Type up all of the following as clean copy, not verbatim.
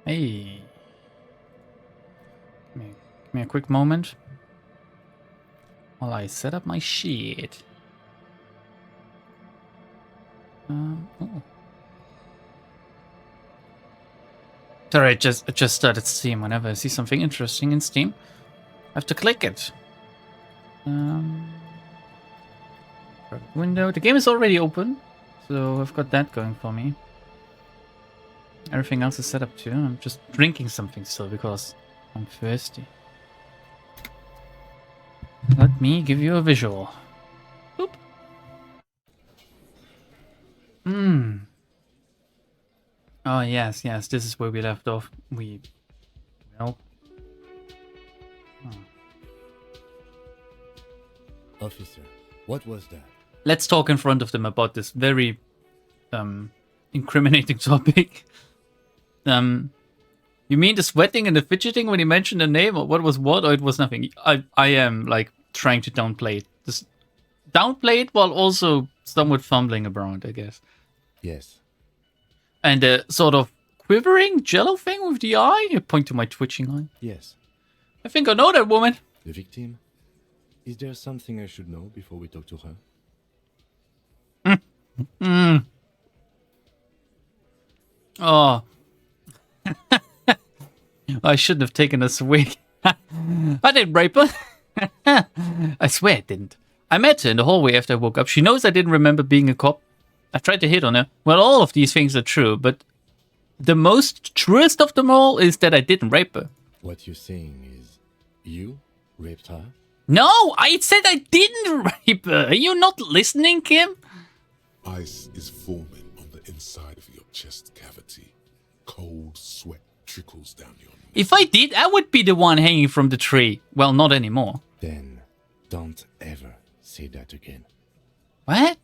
Hey. Give me a quick moment while I set up my shit. Oh. Sorry, I just started Steam. Whenever I see something interesting in Steam, I have to click it. Window. The game is already open, so I've got that going for me. Everything else is set up too. I'm just drinking something still because I'm thirsty. Let me give you a visual. Boop. Oh, yes, this is where we left off. Well... Officer, what was that? Let's talk in front of them about this very incriminating topic. You mean the sweating and the fidgeting when he mentioned the name, or what was what, or it was nothing? I am like trying to downplay it. Just downplay it while also somewhat fumbling around, I guess. Yes. And the sort of quivering jello thing with the eye? You point to my twitching eye. Yes. I think I know that woman. The victim? Is there something I should know before we talk to her? Oh. I shouldn't have taken a swig. I didn't rape her. I swear I didn't. I met her in the hallway after I woke up. She knows I didn't remember being a cop. I tried to hit on her. Well, all of these things are true, but the most truest of them all is that I didn't rape her. What you're saying is you raped her? No, I said I didn't rape her. Are you not listening, Kim? Ice is forming on the inside of your chest cavity. Cold sweat trickles down your neck. If I did, I would be the one hanging from the tree. Well, not anymore. Then don't ever say that again. What?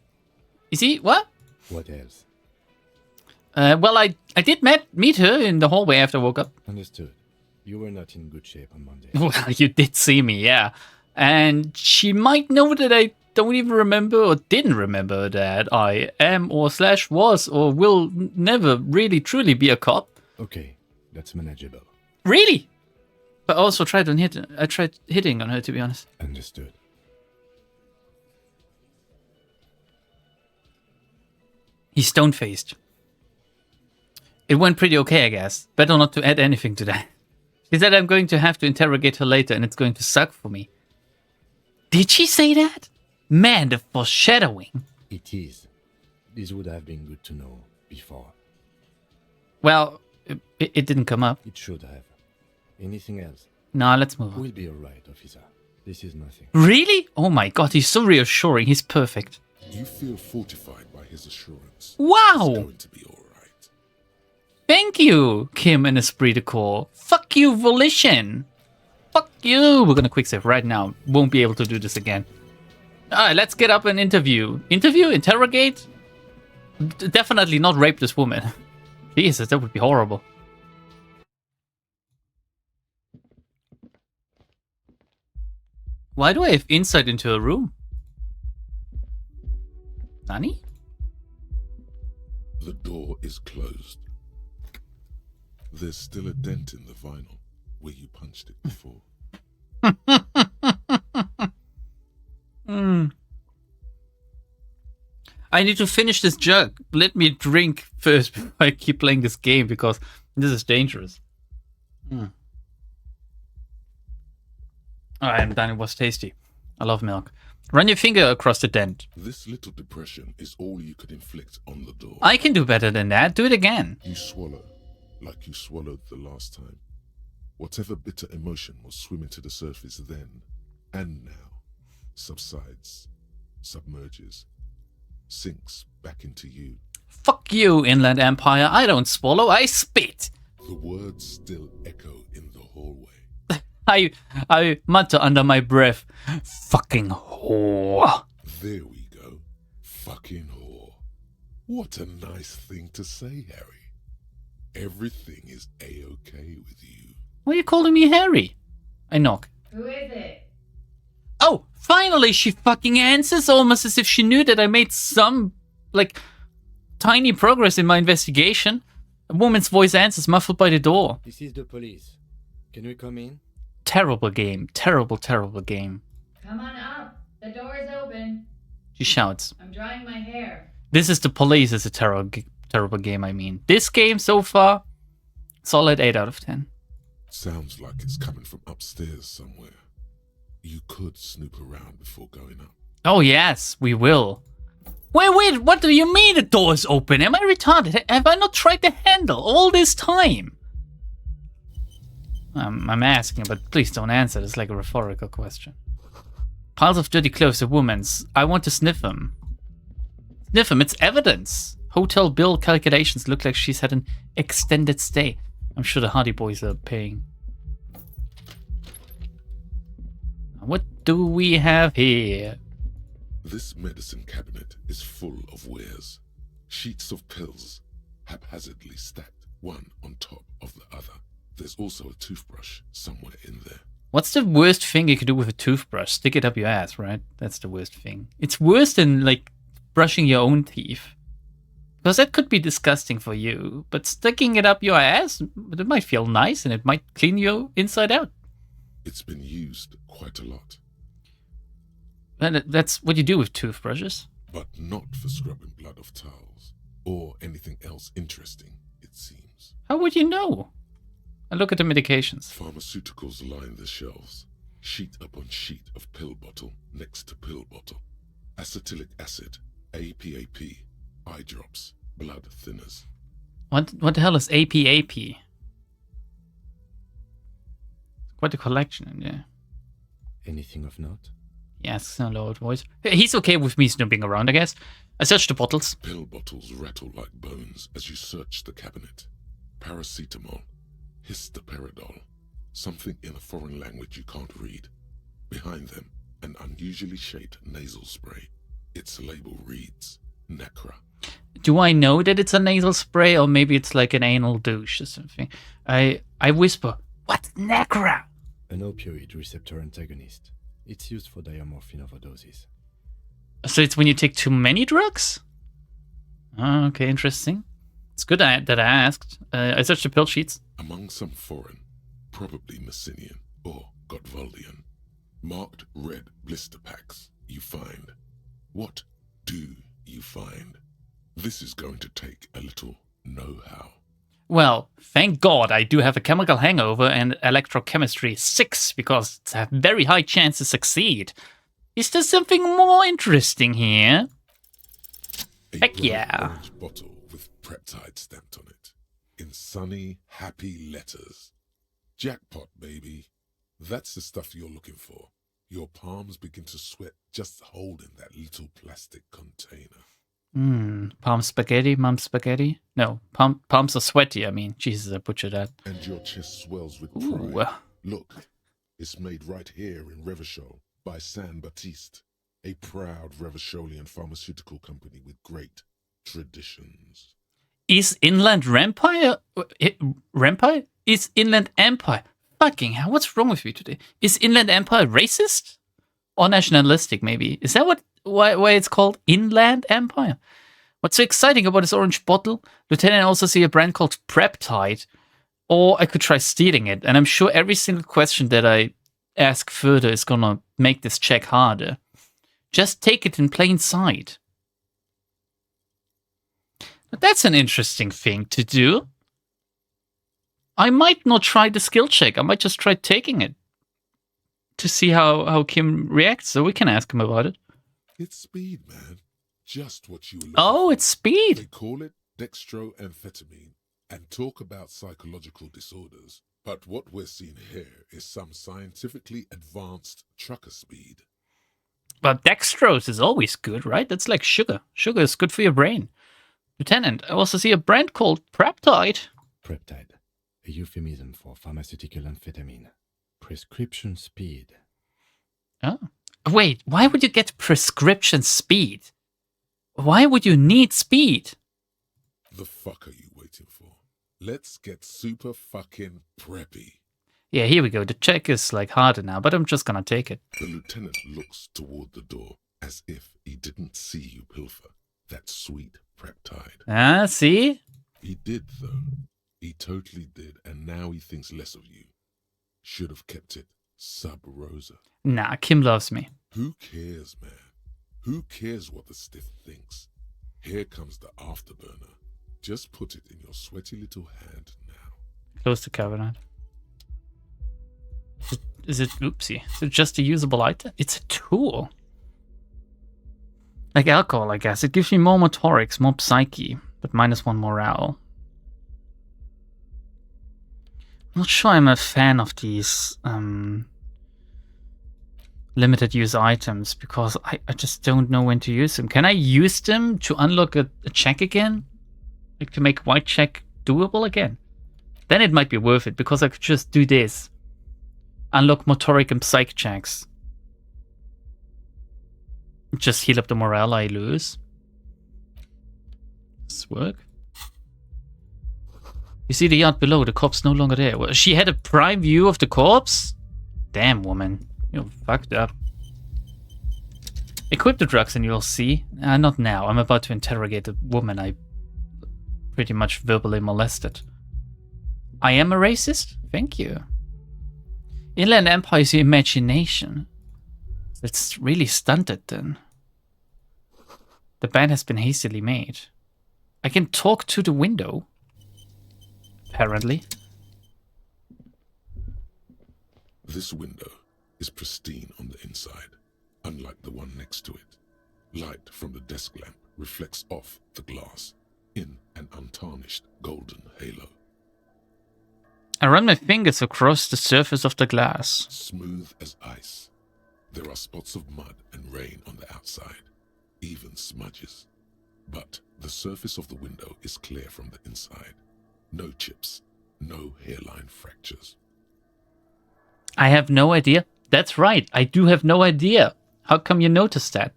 Is he? What? What else? Well, I did meet her in the hallway after I woke up. Understood. You were not in good shape on Monday. Well, you did see me, yeah. And she might know that I don't even remember or didn't remember that I am or / was or will never really truly be a cop. Okay, that's manageable. Really? But I also tried hitting on her, to be honest. Understood. He's stone-faced. It went pretty okay, I guess. Better not to add anything to that. She said I'm going to have to interrogate her later and it's going to suck for me. Did she say that? Man, the foreshadowing. It is. This would have been good to know before. Well, it didn't come up. It should have. Anything else? No, let's move on. We'll be alright, officer. This is nothing. Really? Oh my god, he's so reassuring. He's perfect. You feel fortified by his assurance. Wow! It's going to be alright. Thank you, Kim and Esprit de Corps. Fuck you, Volition. Fuck you. We're gonna quick save right now. Won't be able to do this again. Alright, let's get up and interview. Interview? Interrogate? Definitely not rape this woman. Jesus, that would be horrible. Why do I have insight into a room? Nani? The door is closed. There's still a dent in the vinyl where you punched it before. I need to finish this jug. Let me drink first before I keep playing this game because this is dangerous. Alright, I'm done. It was tasty. I love milk. Run your finger across the dent. This little depression is all you could inflict on the door. I can do better than that. Do it again. You swallow like you swallowed the last time. Whatever bitter emotion was swimming to the surface then and now subsides, submerges, sinks back into you. Fuck you, Inland Empire. I don't swallow, I spit. The words still echo in the hallway. I mutter under my breath. Fucking whore. There we go. Fucking whore. What a nice thing to say, Harry. Everything is A-okay with you. Why are you calling me Harry? I knock. Who is it? Oh, finally she fucking answers, almost as if she knew that I made some, like, tiny progress in my investigation. A woman's voice answers, muffled by the door. This is the police. Can we come in? Terrible game. Terrible, terrible game. Come on up. The door is open. She shouts. I'm drying my hair. This is the police. It's a terrible game, I mean. This game so far, solid 8 out of 10. Sounds like it's coming from upstairs somewhere. You could snoop around before going up. Oh, yes, we will. Wait, what do you mean the door is open? Am I retarded? Have I not tried the handle all this time? I'm asking, but please don't answer. It's like a rhetorical question. Piles of dirty clothes, a woman's. I want to sniff them. Sniff them, it's evidence. Hotel bill calculations look like she's had an extended stay. I'm sure the Hardy Boys are paying. What do we have here? This medicine cabinet is full of wares. Sheets of pills, haphazardly stacked, one on top of the other. There's also a toothbrush somewhere in there. What's the worst thing you could do with a toothbrush? Stick it up your ass, right? That's the worst thing. It's worse than, like, brushing your own teeth. Because that could be disgusting for you. But sticking it up your ass, it might feel nice and it might clean you inside out. It's been used quite a lot. And that's what you do with toothbrushes. But not for scrubbing blood off towels. Or anything else interesting, it seems. How would you know? And look at the medications. Pharmaceuticals line the shelves. Sheet upon sheet of pill bottle next to pill bottle. Acetylic acid, APAP, eye drops, blood thinners. What the hell is APAP? Quite a collection, yeah. Anything of note? Yes, a loud voice. He's okay with me snooping around, I guess. I searched the bottles. Pill bottles rattle like bones as you search the cabinet. Paracetamol, histoperidol, something in a foreign language you can't read. Behind them, an unusually shaped nasal spray. Its label reads, Necra. Do I know that it's a nasal spray, or maybe it's like an anal douche or something? I whisper, what Necra? An opioid receptor antagonist. It's used for diamorphine overdoses. So it's when you take too many drugs? Oh, okay, interesting. It's good that I asked. I searched the pill sheets. Among some foreign, probably Messinian or Gotwaldian, marked red blister packs you find. What do you find? This is going to take a little know-how. Well, thank God I do have a chemical hangover and electrochemistry 6 because it's a very high chance to succeed. Is there something more interesting here? Heck bright yeah. orange bottle with peptide stamped on it. In sunny, happy letters. Jackpot, baby. That's the stuff you're looking for. Your palms begin to sweat just holding that little plastic container. Palm spaghetti, mom spaghetti? No, palms are sweaty, I mean. Jesus, I butchered that. And your chest swells with Ooh. pride. Look, it's made right here in Revachol by San Baptiste, a proud Revacholian pharmaceutical company with great traditions. Is Inland Rampire? Rampire? Is Inland Empire? Fucking hell, what's wrong with you today? Is Inland Empire racist? Or nationalistic, maybe? Is that why it's called Inland Empire? What's so exciting about this orange bottle? Lieutenant also see a brand called Preptide. Or I could try stealing it, and I'm sure every single question that I ask further is gonna make this check harder. Just take it in plain sight. But that's an interesting thing to do. I might not try the skill check. I might just try taking it to see how Kim reacts, so we can ask him about it. It's speed, man. Just what you were looking Oh, for. it's speed. They call it dextroamphetamine and talk about psychological disorders. But what we're seeing here is some scientifically advanced trucker speed. But dextrose is always good, right? That's like sugar. Sugar is good for your brain. Lieutenant, I also see a brand called Preptide. Preptide, a euphemism for pharmaceutical amphetamine. Prescription speed. Oh. Wait, why would you get prescription speed? Why would you need speed? The fuck are you waiting for? Let's get super fucking preppy. Yeah, here we go. The check is like harder now, but I'm just gonna take it. The lieutenant looks toward the door as if he didn't see you pilfer that sweet Preptide. Ah, see? He did, though. He totally did, and now he thinks less of you. Should have kept it sub rosa. Nah, Kim loves me. Who cares, man? Who cares what the stiff thinks? Here comes the afterburner. Just put it in your sweaty little hand now. Close the cabinet. Is it oopsie? Is it just a usable item? It's a tool. Like alcohol, I guess. It gives me more motorics, more psyche, but -1 morale. I'm not sure I'm a fan of these limited use items because I just don't know when to use them. Can I use them to unlock a check again? Like to make white check doable again? Then it might be worth it because I could just do this. Unlock motoric and psych checks. Just heal up the morale I lose. Does this work? You see the yard below, the corpse no longer there. Well, she had a prime view of the corpse? Damn, woman. You're fucked up. Equip the drugs and you'll see. Not now. I'm about to interrogate the woman I pretty much verbally molested. I am a racist? Thank you. Inland Empire is your imagination. It's really stunted then. The bed has been hastily made. I can talk to the window. Apparently. This window is pristine on the inside, unlike the one next to it. Light from the desk lamp reflects off the glass in an untarnished golden halo. I run my fingers across the surface of the glass. Smooth as ice. There are spots of mud and rain on the outside, even smudges. But the surface of the window is clear from the inside. No chips, no hairline fractures. I have no idea. That's right, I do have no idea. How come you noticed that?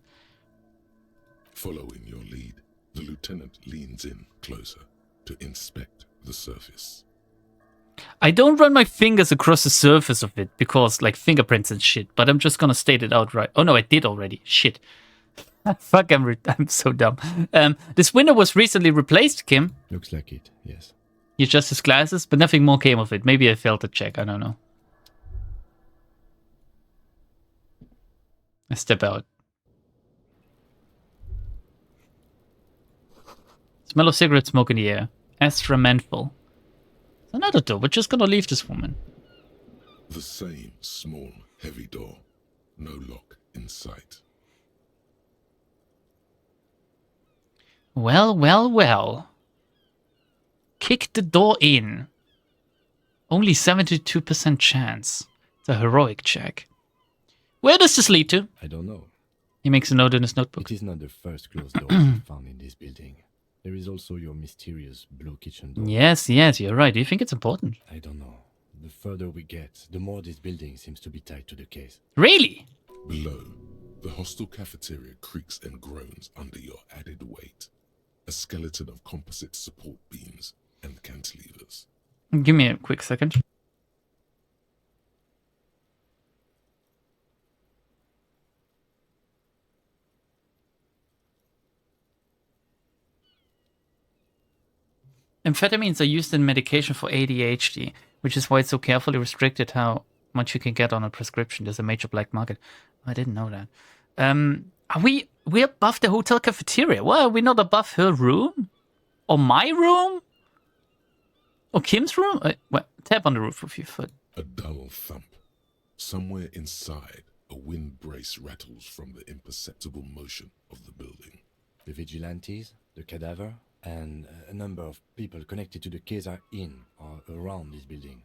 Following your lead, the lieutenant leans in closer to inspect the surface. I don't run my fingers across the surface of it because, like, fingerprints and shit, but I'm just gonna state it outright. Oh no, I did already. Shit. Fuck, I'm so dumb. This window was recently replaced, Kim. Looks like it, yes. You adjust his glasses, but nothing more came of it. Maybe I failed to check, I don't know. I step out. Smell of cigarette smoke in the air. Astra menthol. It's another door. We're just gonna leave this woman. The same small, heavy door. No lock in sight. Well, well, well. Kick the door in. Only 72% chance. It's a heroic check. Where does this lead to? I don't know. He makes a note in his notebook. It is not the first closed door we found in this building. There is also your mysterious blue kitchen door. Yes, you're right. Do you think it's important? I don't know. The further we get, the more this building seems to be tied to the case. Really? Below, the hostel cafeteria creaks and groans under your added weight. A skeleton of composite support beams and cantilevers. Give me a quick second. Amphetamines are used in medication for ADHD, which is why it's so carefully restricted how much you can get on a prescription. There's a major black market. I didn't know that. Are we're above the hotel cafeteria? Why are we not above her room? Or my room? Or Kim's room? Well, tap on the roof with your foot. A dull thump. Somewhere inside, a wind brace rattles from the imperceptible motion of the building. The vigilantes, the cadaver, and a number of people connected to the case are in or around this building.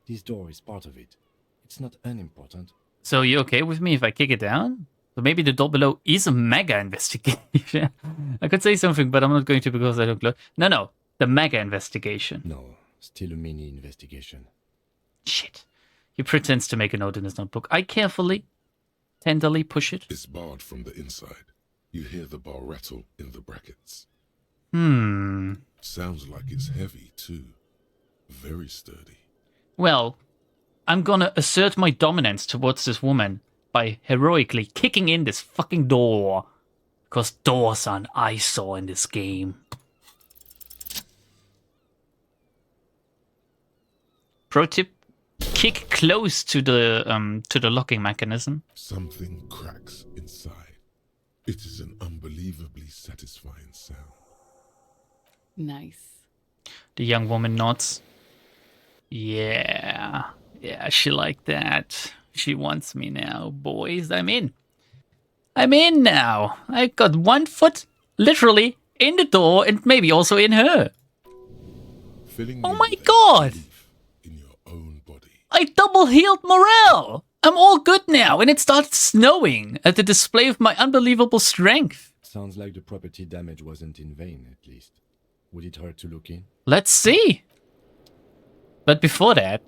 This door is part of it. It's not unimportant. So you okay with me if I kick it down? So maybe the door below is a mega investigation. I could say something, but I'm not going to because I don't look. No. The mega investigation. No, still a mini investigation. Shit. He pretends to make a note in his notebook. I carefully, tenderly push it. It's barred from the inside. You hear the bar rattle in the brackets. Sounds like it's heavy, too. Very sturdy. Well, I'm gonna assert my dominance towards this woman by heroically kicking in this fucking door. Because doors are an eyesore in this game. Pro tip: kick close to the locking mechanism. Something cracks inside. It is an unbelievably satisfying sound. Nice. The young woman nods. Yeah, she liked that. She wants me now, boys. I'm in. I'm in now. I got one foot, literally, in the door, and maybe also in her. Filling Oh you my with God! belief in your own body. I double healed morale. I'm all good now, and it started snowing at the display of my unbelievable strength. Sounds like the property damage wasn't in vain, at least. Would it hurt to look in? Let's see. But before that,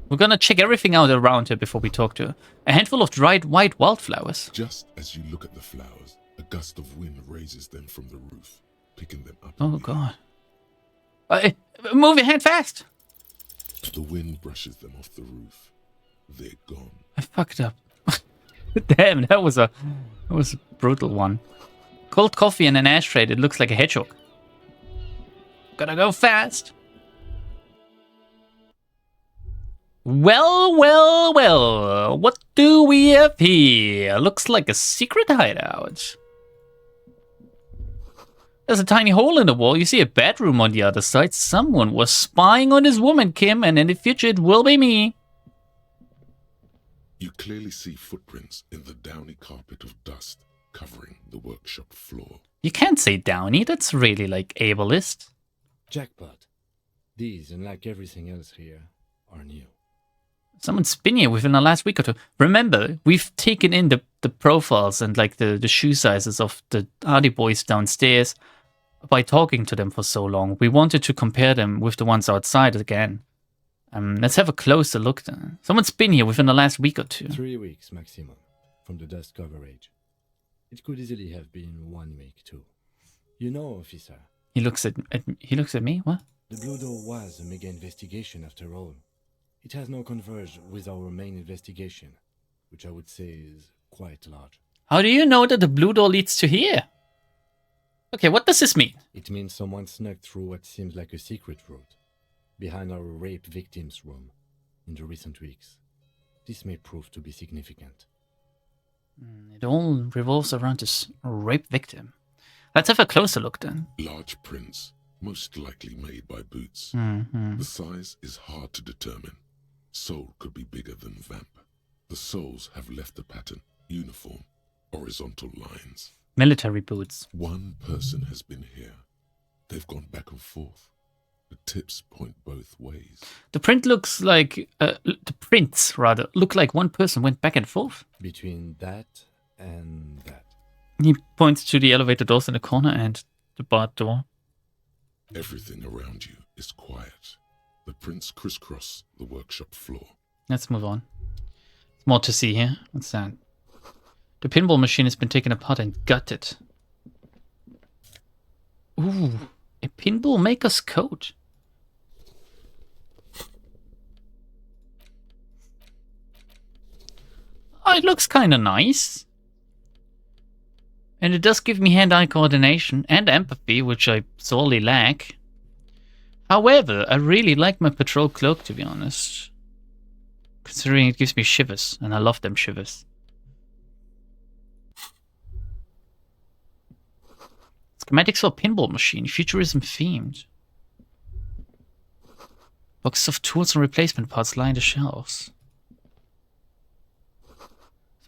we're gonna check everything out around her before we talk to her. A handful of dried white wildflowers. Just as you look at the flowers, a gust of wind raises them from the roof, picking them up. Oh God. Move your hand fast. The wind brushes them off the roof. They're gone. I fucked up. Damn, that was a brutal one. Cold coffee and an ashtray that looks like a hedgehog. Gotta go fast. Well, well, well. What do we have here? Looks like a secret hideout. There's a tiny hole in the wall. You see a bedroom on the other side. Someone was spying on this woman, Kim, and in the future it will be me. You clearly see footprints in the downy carpet of dust covering the workshop floor. You can't say downy. That's really like ableist. Jackpot. These, unlike everything else here, are new. Someone's been here within the last week or two. Remember, we've taken in the profiles and like the shoe sizes of the Hardy Boys downstairs by talking to them for so long. We wanted to compare them with the ones outside again. Let's have a closer look then. Someone's been here within the last week or two. 3 weeks maximum from the dust coverage. It could easily have been 1 week too. You know, officer. He looks at me. What? The Blue Door was a mega investigation after all. It has now converged with our main investigation, which I would say is quite large. How do you know that the blue door leads to here? Okay, what does this mean? It means someone snuck through what seems like a secret route, behind our rape victim's room, in the recent weeks. This may prove to be significant. It all revolves around this rape victim. Let's have a closer look then. Large prints, most likely made by boots. Mm-hmm. The size is hard to determine. Sole could be bigger than vamp. The soles have left the pattern, uniform, horizontal lines. Military boots. One person has been here. They've gone back and forth. The tips point both ways. The print looks like the prints rather look like one person went back and forth. Between that and that. He points to the elevator doors in the corner and the barred door. Everything around you is quiet. The prints crisscross the workshop floor. Let's move on. There's more to see here. What's that? The pinball machine has been taken apart and gutted. Ooh, a pinball maker's code. Oh, it looks kind of nice. And it does give me hand-eye coordination and empathy, which I sorely lack. However, I really like my patrol cloak, to be honest. Considering it gives me shivers, and I love them shivers. Schematics for pinball machine, futurism themed. Boxes of tools and replacement parts line the shelves.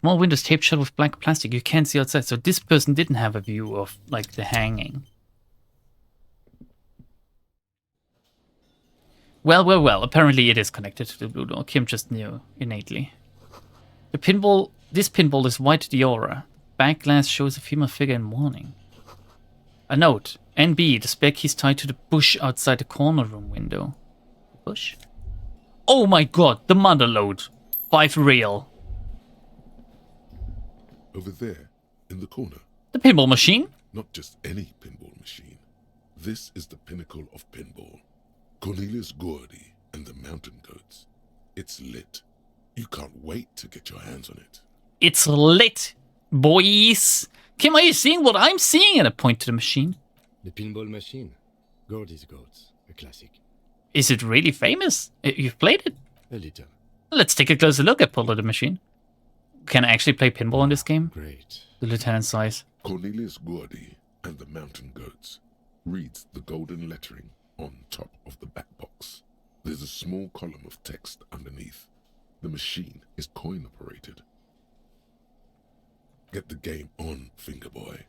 Small windows taped shut with black plastic. You can't see outside. So this person didn't have a view of like the hanging. Well. Apparently it is connected to the blue door. Kim just knew innately. This pinball is white Diora. Back glass shows a female figure in mourning. A note. NB, the spare key's tied to the bush outside the corner room window. Bush? Oh my god, the mother load. 5 real. Over there, in the corner. The pinball machine? Not just any pinball machine. This is the pinnacle of pinball. Cornelius Gordy and the Mountain Goats. It's lit. You can't wait to get your hands on it. It's lit, boys. Kim, are you seeing what I'm seeing? And I point to the machine. The pinball machine. Gordy's Goats. A classic. Is it really famous? You've played it? A little. Let's take a closer look at Pull the Machine. Can I actually play pinball in this game? Great. The lieutenant's size. Cornelius Gordy and the Mountain Goats reads the golden lettering on top of the back box. There's a small column of text underneath. The machine is coin operated. Get the game on, Finger Boy.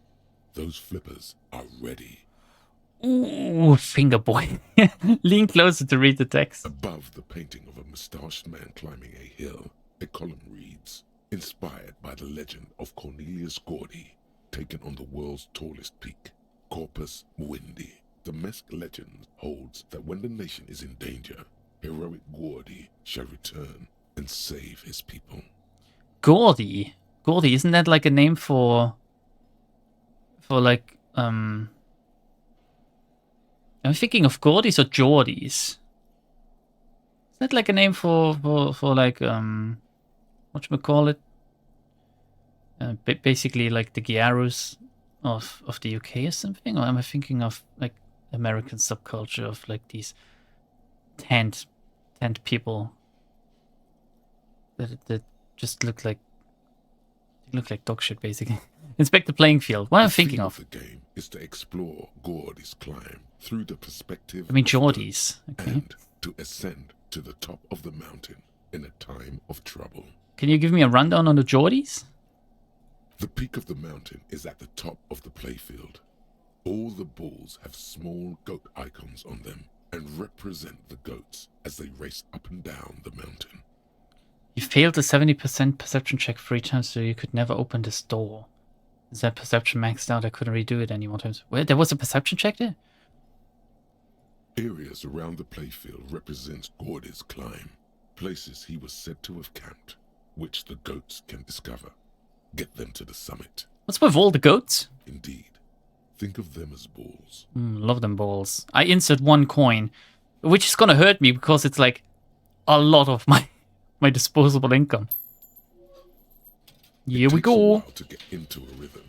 Those flippers are ready. Ooh, Finger Boy. Lean closer to read the text. Above the painting of a mustached man climbing a hill, a column reads, inspired by the legend of Cornelius Gordy, taken on the world's tallest peak, Corpus Muindi. The Mesk legend holds that when the nation is in danger, heroic Gordy shall return and save his people. Gordy? Gordy, isn't that like a name for like, I'm thinking of Gordys or Geordies. Is that like a name for like, whatchamacallit? Basically like the Gyarus of the UK or something? Or am I thinking of like American subculture of like these tent people that just look like dog shit, basically. Inspect the playing field. What am I thinking of? The game is to explore Gordy's climb through the perspective I mean of Geordies. Okay. and to ascend to the top of the mountain in a time of trouble. Can you give me a rundown on the Geordies? The peak of the mountain is at the top of the playfield. All the balls have small goat icons on them and represent the goats as they race up and down the mountain. You failed the 70% perception check 3 times, so you could never open this door. Is that perception maxed out? I couldn't redo it any more times. Wait, there was a perception check there? Areas around the playfield represents Gordy's climb, places he was said to have camped, which the goats can discover. Get them to the summit. What's with all the goats? Indeed. Think of them as balls. Love them balls. I insert 1 coin, which is gonna hurt me because it's like a lot of my disposable income. Here we It takes a go. while to get into a rhythm,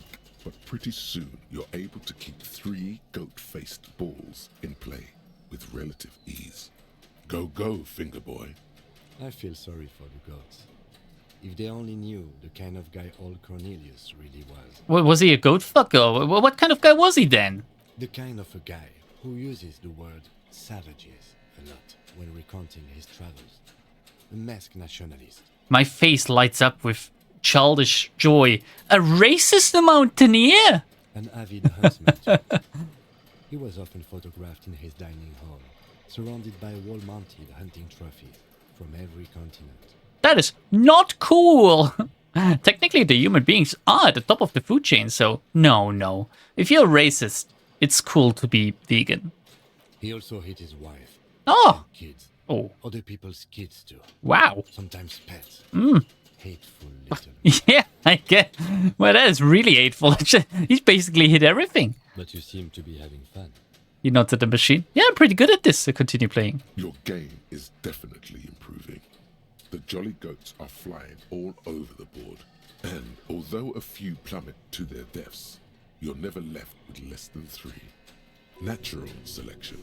but pretty soon you're able to keep 3 goat-faced balls in play with relative ease. Go, Finger Boy. I feel sorry for the goats. If they only knew the kind of guy old Cornelius really was. Was he a goat fucker? What kind of guy was he then? The kind of a guy who uses the word savages a lot when recounting his travels. A masked nationalist. My face lights up with childish joy. A racist mountaineer? An avid huntsman too. He was often photographed in his dining hall, surrounded by wall-mounted hunting trophies from every continent. That is not cool. Technically, the human beings are at the top of the food chain, so no. If you're racist, it's cool to be vegan. He also hit his wife. Oh. And kids. Oh, Other people's kids too. wow. Sometimes pets. Hateful little. Yeah, I get. Well, that is really hateful. He's basically hit everything. But you seem to be having fun. You nods at the machine. Yeah, I'm pretty good at this. So continue playing. Your game is definitely improving. The jolly goats are flying all over the board, and although a few plummet to their deaths, you're never left with less than 3. Natural selection.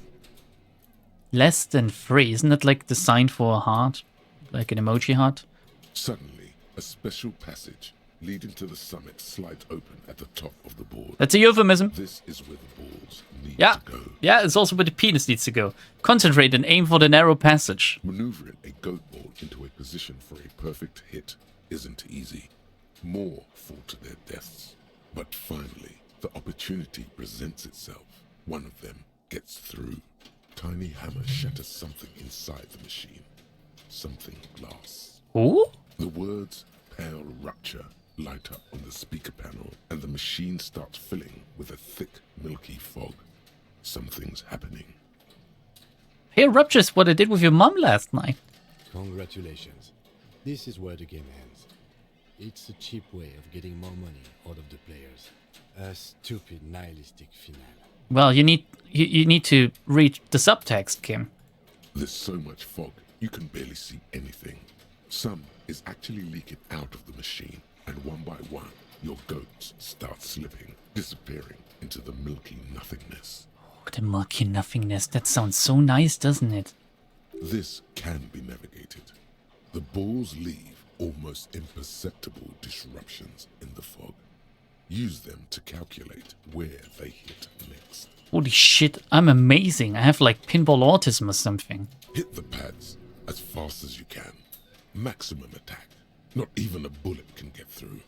Less than 3. Isn't that like the sign for a heart? Like an emoji heart? Suddenly, a special passage leading to the summit slides open at the top of the board. That's a euphemism. This is where the balls need Yeah. to go. Yeah, it's also where the penis needs to go. Concentrate and aim for the narrow passage. Maneuvering a goat ball into a position for a perfect hit isn't easy. More fall to their deaths. But finally, the opportunity presents itself. One of them gets through. Tiny hammer shatters something inside the machine. Something glass. Ooh? The words "pale rupture" light up on the speaker panel, and the machine starts filling with a thick, milky fog. Something's happening. Hey, rupture's what I did with your mom last night. Congratulations. This is where the game ends. It's a cheap way of getting more money out of the players. A stupid nihilistic finale. Well, you need to read the subtext, Kim. There's so much fog, you can barely see anything. Some is actually leaking out of the machine, and one by one, your goats start slipping, disappearing into the milky nothingness. Oh, the murky nothingness. That sounds so nice, doesn't it? This can be navigated. The balls leave almost imperceptible disruptions in the fog. Use them to calculate where they hit next. Holy shit, I'm amazing. I have like pinball autism or something. Hit the pads as fast as you can. Maximum attack. Not even a bullet can get through.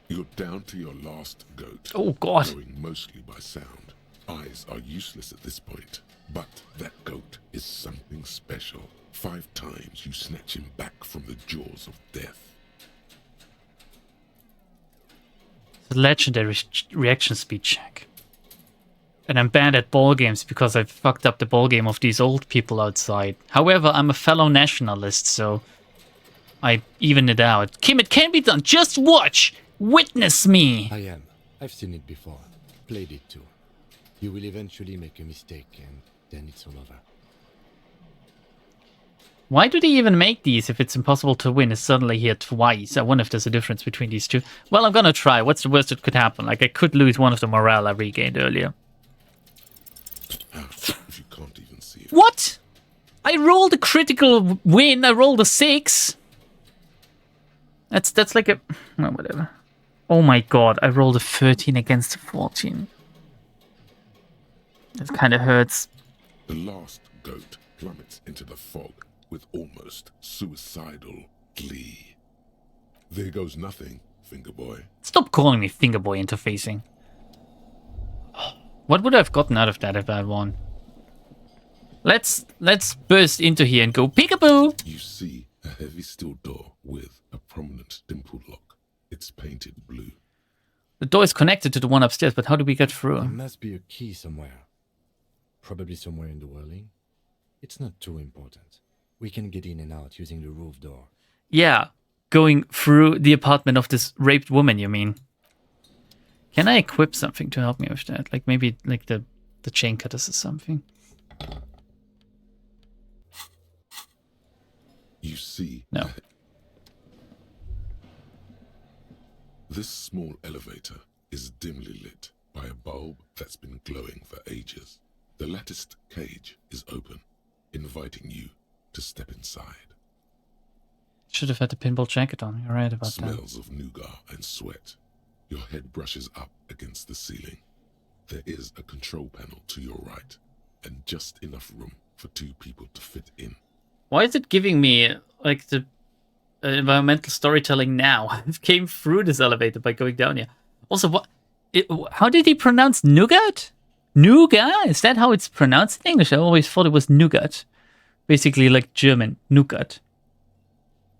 You're down to your last goat. Oh god. Going mostly by sound. Eyes are useless at this point. But that goat is something special. 5 times you snatch him back from the jaws of death. The legendary reaction speed check. And I'm bad at ball games because I fucked up the ball game of these old people outside. However, I'm a fellow nationalist, so I even it out. Kim, it can be done. Just watch. Witness me. I am. I've seen it before. Played it too. You will eventually make a mistake and then it's all over. Why do they even make these if it's impossible to win? Is suddenly here twice. I wonder if there's a difference between these two. Well, I'm gonna try. What's the worst that could happen? Like, I could lose one of the morale I regained earlier. Ouch, if you can't even see it. What? I rolled a critical win. I rolled a 6. That's like a... Well, whatever. Oh my god, I rolled a 13 against a 14. That kind of hurts. The last goat plummets into the fog with almost suicidal glee. There goes nothing, finger boy. Stop calling me fingerboy interfacing. What would I have gotten out of that if I won? Let's burst into here and go peekaboo. You see a heavy steel door with a prominent dimple lock. It's painted blue. The door is connected to the one upstairs, but how do we get There through? must be a key somewhere. Probably somewhere in the whirling. It's not too important. We can get in and out using the roof door. Yeah, going through the apartment of this raped woman, you mean? Can I equip something to help me with that? Like maybe like the chain cutters or something? You see... No. This small elevator is dimly lit by a bulb that's been glowing for ages. The latticed cage is open, inviting you to step inside. Should have had the pinball jacket on. You're right about that. Smells of nougat and sweat. Your head brushes up against the ceiling. There is a control panel to your right, and just enough room for 2 people to fit in. Why is it giving me like the environmental storytelling now? I came through this elevator by going down here. Also, how did he pronounce nougat? Nougat? Is that how it's pronounced in English? I always thought it was nougat. Basically like German, nougat.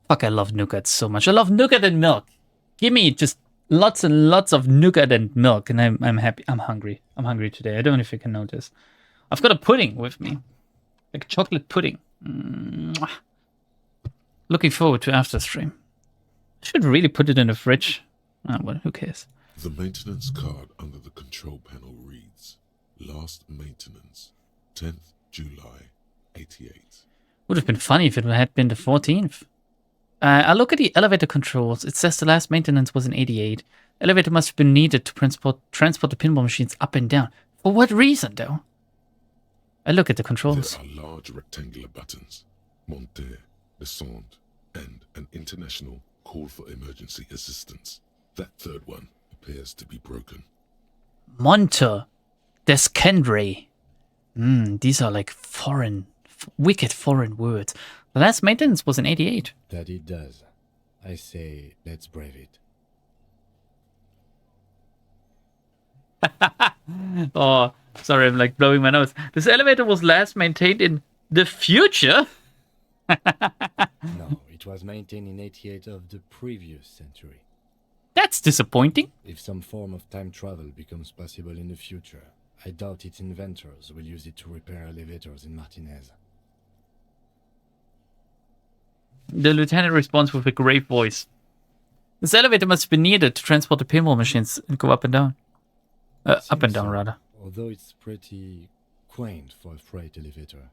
Fuck, I love nougat so much. I love nougat and milk. Give me just lots and lots of nougat and milk, and I'm happy. I'm hungry. I'm hungry today. I don't know if you can notice. I've got a pudding with me. Like chocolate pudding. Mwah. Looking forward to after stream. I should really put it in the fridge. Ah, well, who cares? The maintenance card under the control panel reads, Last maintenance, 10th July, 88. Would have been funny if it had been the 14th. I look at the elevator controls. It says the last maintenance was in 88. Elevator must have been needed to transport the pinball machines up and down. For what reason, though? I look at the controls. There are large rectangular buttons, monter, descente, and an international call for emergency assistance. That third one appears to be broken. Monter. Descendre. These are like wicked foreign words. The last maintenance was in 88. That it does. I say, let's brave it. Oh, sorry, I'm like blowing my nose. This elevator was last maintained in the future? No, it was maintained in 88 of the previous century. That's disappointing. If some form of time travel becomes possible in the future, I doubt its inventors will use it to repair elevators in Martinez. The lieutenant responds with a grave voice. This elevator must be needed to transport the pinball machines and go up and down. Up and down, so, rather. Although it's pretty quaint for a freight elevator.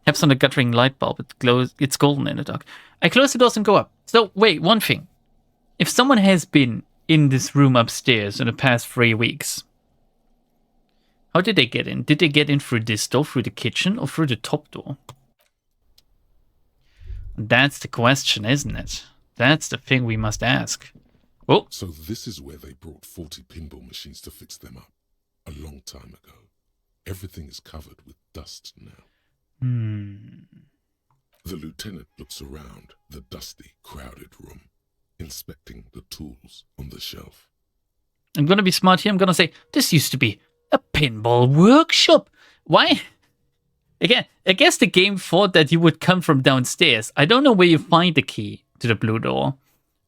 Taps on the guttering light bulb. It glows. It's golden in the dark. I close the doors and go up. So, wait, one thing. If someone has been in this room upstairs in the past 3 weeks, How did they get in? Did they get in through this door, through the kitchen, or through the top door? That's the question, isn't it? That's the thing we must ask. Oh, So this is where they brought 40 pinball machines to fix them up. A long time ago. Everything is covered with dust now. The lieutenant looks around the dusty, crowded room, inspecting the tools on the shelf. I'm gonna be smart here. I'm gonna say, this used to be a pinball workshop. Why? Again, I guess the game thought that you would come from downstairs. I don't know where you find the key to the blue door.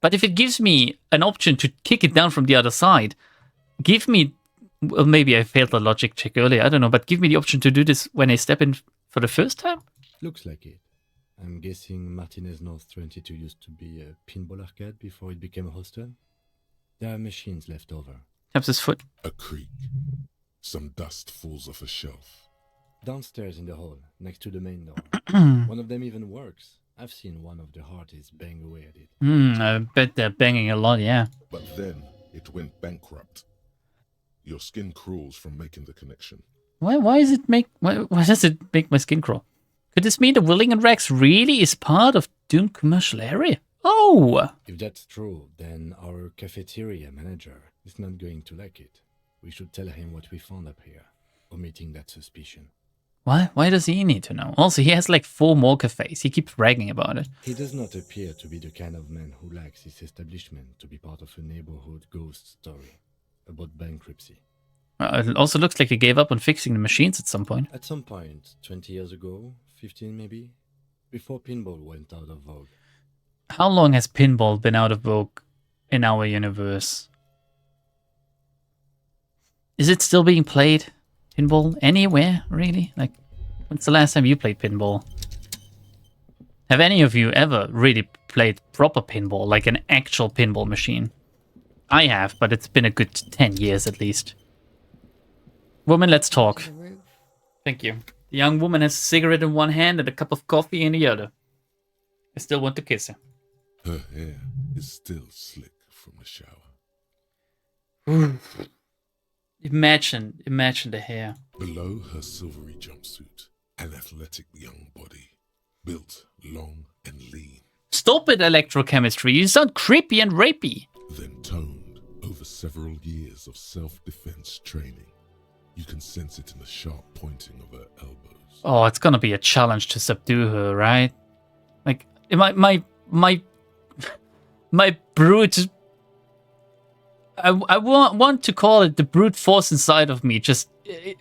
But if it gives me an option to kick it down from the other side, give me... Well, maybe I failed the logic check earlier. I don't know. But give me the option to do this when I step in for the first time? Looks like it. I'm guessing Martinez North 22 used to be a pinball arcade before it became a hostel. There are machines left over. Taps his foot. A creak. Some dust falls off a shelf. Downstairs in the hall, next to the main door. One of them even works. I've seen one of the artists bang away at it. I bet they're banging a lot, yeah. But then it went bankrupt. Your skin crawls from making the connection. Why does it make my skin crawl? Could this mean the Willing and Rex really is part of Doom commercial area? Oh! If that's true, then our cafeteria manager is not going to like it. We should tell him what we found up here, omitting that suspicion. Why does he need to know? Also, he has like 4 more cafes. He keeps bragging about it. He does not appear to be the kind of man who likes his establishment to be part of a neighborhood ghost story about bankruptcy. It also looks like he gave up on fixing the machines at some point. At some point, 20 years ago, 15 maybe, before pinball went out of vogue. How long has pinball been out of vogue in our universe? Is it still being played? Pinball anywhere, really? Like, when's the last time you played pinball? Have any of you ever really played proper pinball, like an actual pinball machine? I have, but it's been a good 10 years at least. Woman, let's talk. To the roof. Thank you. The young woman has a cigarette in one hand and a cup of coffee in the other. I still want to kiss her. Her hair is still slick from the shower. Imagine the hair. Below her silvery jumpsuit, an athletic young body, built long and lean, Stop it, electrochemistry. You sound creepy and rapey. then toned over several years of self-defense training. You can sense it in the sharp pointing of her elbows. Oh, it's gonna be a challenge to subdue her, right? Like, my brute... I want to call it the brute force inside of me just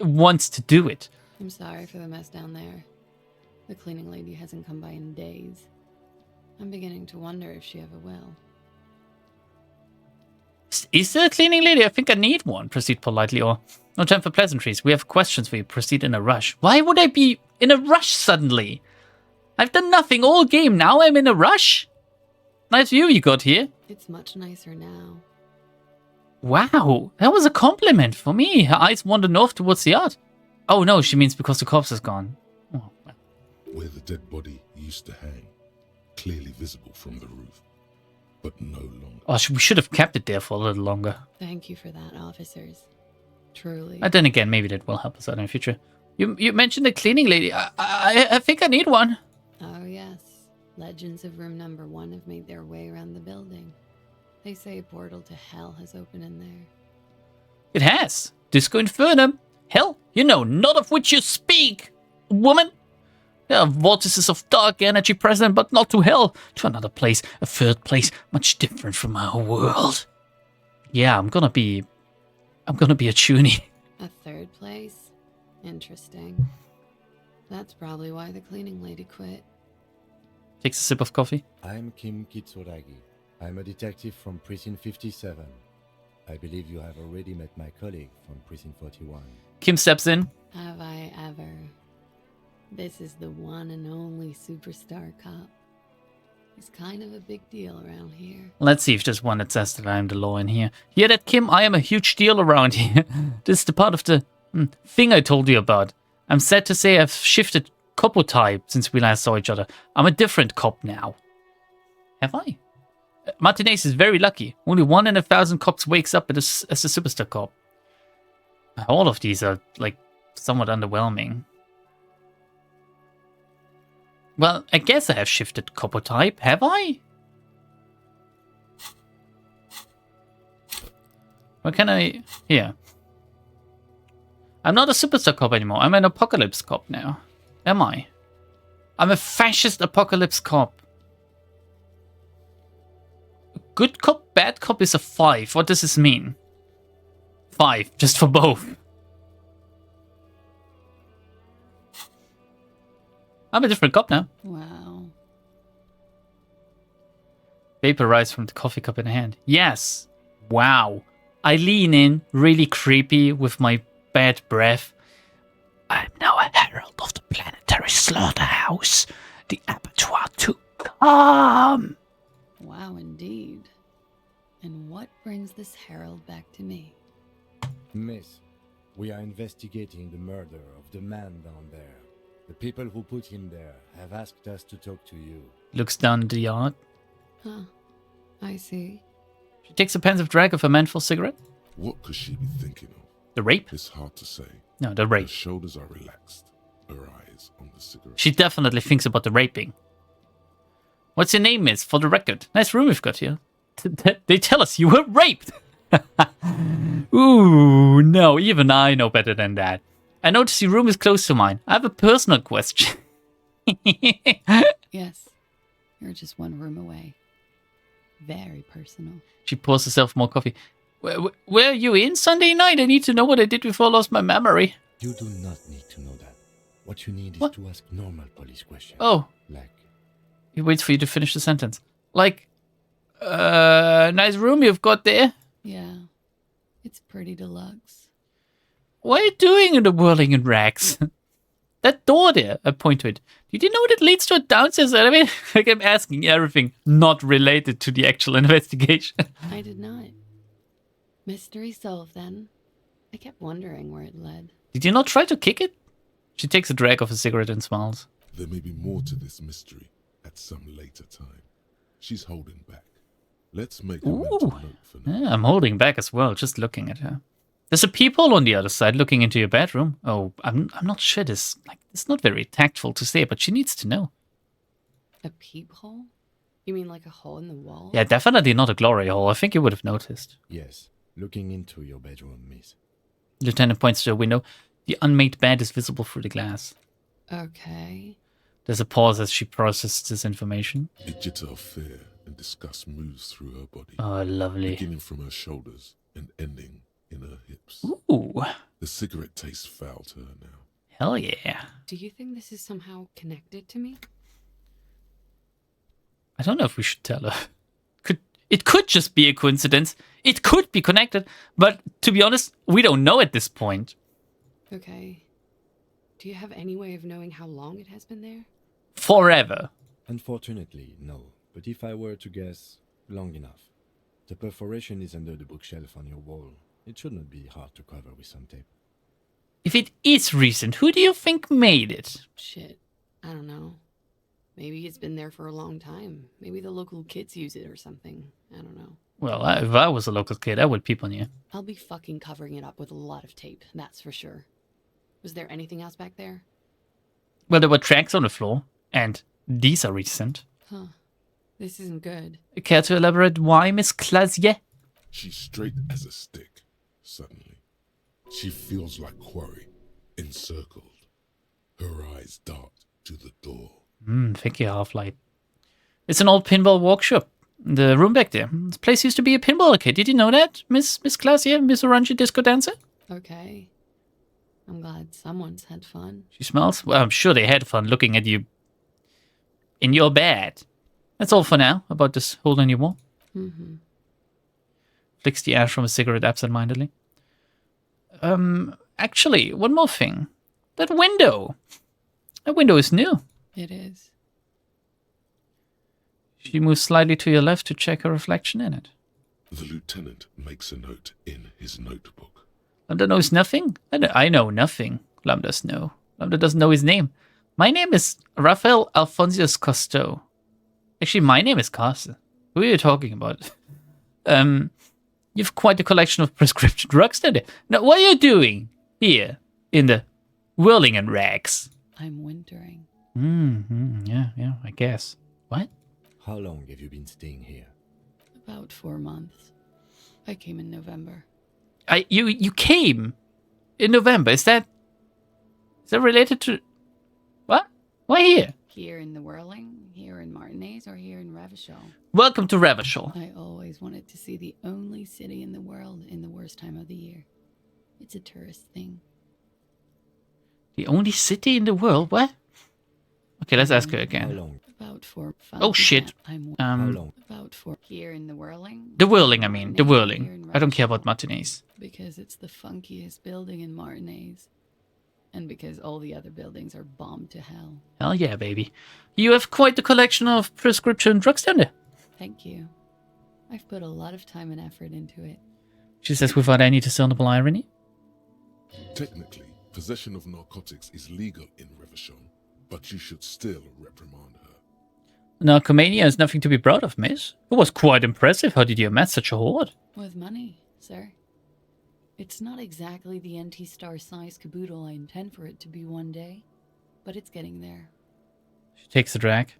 wants to do it. I'm sorry for the mess down there. The cleaning lady hasn't come by in days. I'm beginning to wonder if she ever will. Is there a cleaning lady? I think I need one. Proceed politely, or no time for pleasantries. We have questions for you. Proceed in a rush. Why would I be in a rush suddenly? I've done nothing all game. Now I'm in a rush? Nice view you got here. It's much nicer now. Wow, that was a compliment for me. Her eyes wander north towards the art. Oh no, she means because the corpse is gone. Oh, well. Where the dead body used to hang, clearly visible from the roof, but no longer. Oh, we should have kept it there for a little longer. Thank you for that, officers. Truly. And then again, maybe that will help us out in the future. You mentioned the cleaning lady. I think I need one. Oh, yes. Legends of room number 1 have made their way around the building. They say a portal to hell has opened in there. It has. Disco Infernum. Hell, you know not of which you speak, woman. There are vortices of dark energy present, but not to hell. To another place, a third place, much different from our world. Yeah, I'm gonna be a toonie. A third place? Interesting. That's probably why the cleaning lady quit. Takes a sip of coffee. I'm Kim Kitsuragi. I'm a detective from Precinct 57. I believe you have already met my colleague from Precinct 41. Kim steps in. Have I ever? This is the one and only superstar cop. He's kind of a big deal around here. Let's see if there's one that says that I'm the law in here. Hear that, Kim? I am a huge deal around here. This is the part of the thing I told you about. I'm sad to say I've shifted copo type since we last saw each other. I'm a different cop now. Have I? Martinez is very lucky. Only 1 in 1,000 cops wakes up as a superstar cop. All of these are, like, somewhat underwhelming. Well, I guess I have shifted copper type, have I? What can I... Here. I'm not a superstar cop anymore. I'm an apocalypse cop now. Am I? I'm a fascist apocalypse cop. Good cop, bad cop is a 5. What does this mean? 5, just for both. I'm a different cop now. Wow. Vapor rise from the coffee cup in hand. Yes. Wow. I lean in, really creepy with my bad breath. I'm now a herald of the planetary slaughterhouse. The abattoir to come. Wow, indeed. And what brings this herald back to me? Miss, we are investigating the murder of the man down there. The people who put him there have asked us to talk to you. Looks down at the yard. Huh. I see. She takes a pensive drag of a menthol cigarette. What could she be thinking of? The rape? It's hard to say. No, the Her rape. shoulders are relaxed, her eyes on the cigarette. She definitely thinks about the raping. What's your name, miss? For the record. Nice room we've got here. They tell us you were raped. Ooh, no, even I know better than that. I notice your room is close to mine. I have a personal question. Yes. You're just one room away. Very personal. She pours herself more coffee. Were you in Sunday night? I need to know what I did before I lost my memory. You do not need to know that. What you need is What? to ask normal police questions. Oh, Like, he waits for you to finish the sentence. Like, nice room you've got there. Yeah. It's pretty deluxe. What are you doing in the whirling in rags? That door there, I point to it. Did you know that leads to a downstairs elevator? Like, I'm asking everything not related to the actual investigation. I did not. Mystery solved then. I kept wondering where it led. Did you not try to kick it? She takes a drag of a cigarette and smiles. There may be more to this mystery at some later time. She's holding back. Let's make a mental Ooh. note for now. Yeah, I'm holding back as well, just looking at her. There's a peephole on the other side looking into your bedroom. Oh, I'm not sure this, like, it's not very tactful to say, but she needs to know. A peephole? You mean like a hole in the wall? Yeah, definitely not a glory hole. I think you would have noticed. yes, looking into your bedroom, miss. Lieutenant points to a window. The unmade bed is visible through the glass. Okay. There's a pause as she processes this information. A jitter of fear and disgust moves through her body, Oh, lovely. beginning from her shoulders and ending in her hips. Ooh, The cigarette tastes foul to her now. hell yeah. Do you think this is somehow connected to me? I don't know if we should tell her. It could just be a coincidence. It could be connected, but to be honest, we don't know at this point. Okay. Do you have any way of knowing how long it has been there? Forever. Unfortunately, no. But if I were to guess, long enough. The perforation is under the bookshelf on your wall. It should not be hard to cover with some tape. If it is recent, who do you think made it? Shit. I don't know. Maybe it's been there for a long time. Maybe the local kids use it or something. I don't know. Well, if I was a local kid, I would peep on you. I'll be fucking covering it up with a lot of tape, that's for sure. Was there anything else back there? Well, there were tracks on the floor, and these are recent. Huh. This isn't good. Care to elaborate why, Miss Klaasje? She's straight as a stick, suddenly. She feels like quarry, encircled. Her eyes dart to the door. Thank you, Half-Light. It's an old pinball workshop. The room back there. This place used to be a pinball arcade. Did you know that, Miss Klaasje, Miss Orange Disco Dancer? Okay. I'm glad someone's had fun. She smiles. Well, I'm sure they had fun looking at you in your bed. That's all for now about this hole in your wall. Mm-hmm. Flicks the ash from a cigarette absentmindedly. Actually, one more thing. That window. That window is new. It is. She moves slightly to your left to check her reflection in it. The lieutenant makes a note in his notebook. Lambda knows nothing? I know nothing. Lambda's know. Lambda doesn't know his name. My name is Raphael Alphonsius Cousteau. Actually, my name is Klaasje. Who are you talking about? You've quite a collection of prescription drugs, don't you? Now, what are you doing here in the Whirlingen rags? I'm wintering. Yeah, I guess. What? How long have you been staying here? About 4 months. I came in November. You came in November. Is that related to what? Why here? Here in the Whirling, here in Martinez, or here in Revachol. Welcome to Revachol. I always wanted to see the only city in the world in the worst time of the year. It's a tourist thing. The only city in the world? What? Okay, let's ask her How again. long? About 4. Oh shit. I'm How long? about 4 here in the Whirling. The Whirling, I mean. The Martinez, Whirling. here in I don't care Revachol. about Martinez. Because it's the funkiest building in Martinez. And because all the other buildings are bombed to hell. Hell yeah, baby. You have quite the collection of prescription drugs down there. Thank you. I've put a lot of time and effort into it. She says without any discernible irony. Technically, possession of narcotics is legal in Revachol, but you should still reprimand her. Narcomania is nothing to be proud of, miss. It was quite impressive. How did you amass such a hoard? With money, sir. It's not exactly the NT-star size caboodle I intend for it to be one day, but it's getting there. She takes a drag.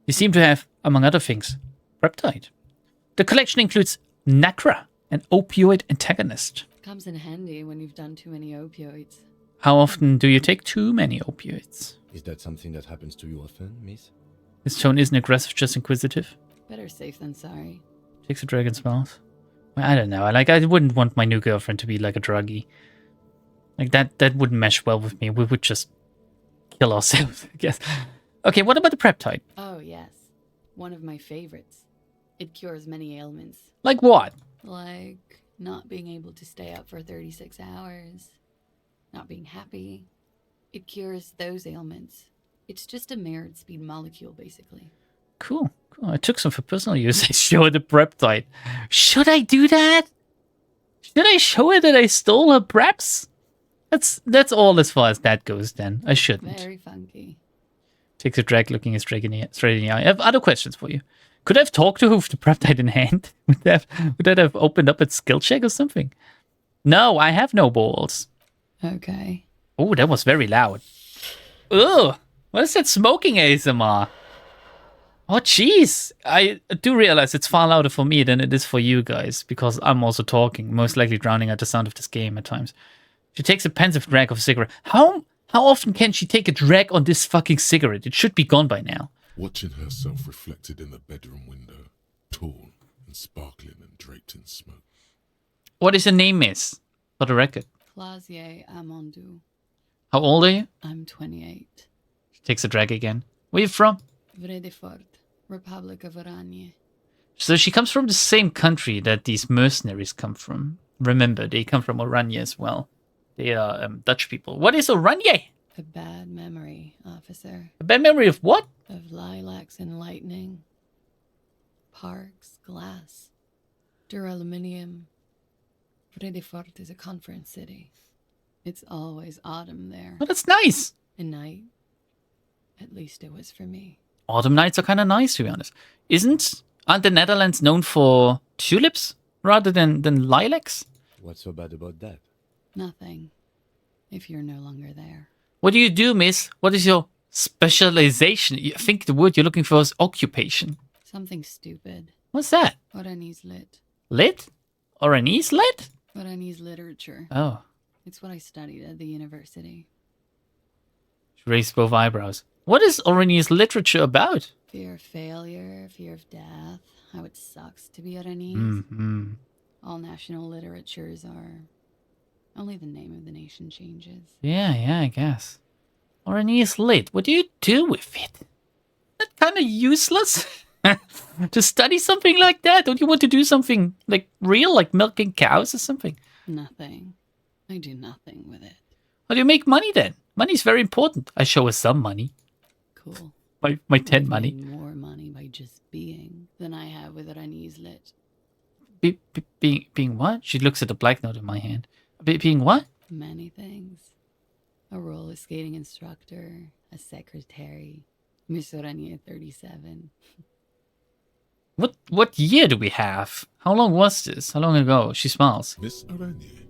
You seem to have, among other things, Reptide. The collection includes Nacra, an opioid antagonist. Comes in handy when you've done too many opioids. How often do you take too many opioids? Is that something that happens to you often, miss? His tone isn't aggressive, just inquisitive. Better safe than sorry. Takes a drag and smells. Well, I don't know. I wouldn't want my new girlfriend to be like a druggie. Like that wouldn't mesh well with me. We would just kill ourselves, I guess. Okay, what about the Preptide? Oh, yes. One of my favorites. It cures many ailments. Like what? Like not being able to stay up for 36 hours. Not being happy. It cures those ailments. It's just a mirrored speed molecule, basically. Cool. I took some for personal use. I show her the Preptide. Should I do that? Should I show her that I stole her preps? That's all as far as that goes then. I shouldn't. Very funky. Takes a drag looking straight in the eye. I have other questions for you. Could I have talked to her with the Preptide in hand? Would that have opened up its skill check or something? No, I have no balls. Okay. Oh, that was very loud. Ugh! What is that smoking ASMR? Oh, jeez. I do realize it's far louder for me than it is for you guys, because I'm also talking, most likely drowning out the sound of this game at times. She takes a pensive drag of a cigarette. How often can she take a drag on this fucking cigarette? It should be gone by now. Watching herself reflected in the bedroom window, tall and sparkling and draped in smoke. What is your name, miss? For the record. Klaasje Amandu. How old are you? I'm 28. She takes a drag again. Where are you from? Vredefort, Republic of Oranje. So she comes from the same country that these mercenaries come from. Remember, they come from Oranje as well. They are Dutch people. What is Oranje? A bad memory, officer. A bad memory of what? Of lilacs and lightning. Parks, glass. Duraluminium. Vredefort is a conference city. It's always autumn there. Oh, that's nice. A night. At least it was for me. Autumn nights are kind of nice, to be honest. Aren't the Netherlands known for tulips rather than lilacs? What's so bad about that? Nothing. If you're no longer there. What do you do, miss? What is your specialization? I think the word you're looking for is occupation. Something stupid. What's that? Oranese lit. Lit? Oranese lit? Oranese literature. Oh. It's what I studied at the university. She raised both eyebrows. What is Oranese literature about? Fear of failure, fear of death, how it sucks to be Oranese. Mm-hmm. All national literatures are... Only the name of the nation changes. Yeah, I guess. Oranese lit. What do you do with it? That kind of useless? To study something like that? Don't you want to do something like real, like milking cows or something? Nothing. I do nothing with it. How do you make money then? Money's very important. I show her some money. Cool. My 10 I've money. made more money by just being than I have with Oranese lit. Being what? She looks at the black note in my hand. Being what? Many things. A roller skating instructor, a secretary, Miss Oranje 37. What year do we have? How long was this? How long ago? She smiles. Miss Aranya,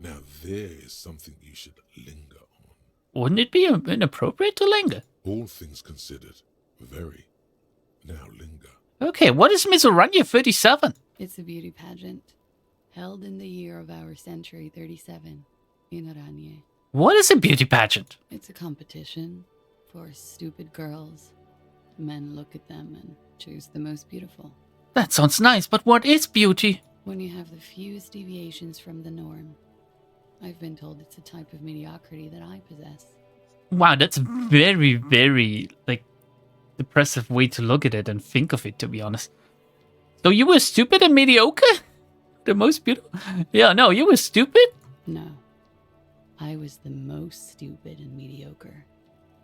now there is something you should linger on. Wouldn't it be inappropriate to linger? All things considered, very. Now linger. Okay, what is Miss Aranya 37? It's a beauty pageant held in the year of our century 37 in Aranye. What is a beauty pageant? It's a competition for stupid girls. Men look at them and choose the most beautiful. That sounds nice, but what is beauty? When you have the fewest deviations from the norm. I've been told it's a type of mediocrity that I possess. Wow, that's a very, very, like, depressive way to look at it and think of it, to be honest. So you were stupid and mediocre? The most beautiful? Yeah, no, you were stupid? No. I was the most stupid and mediocre.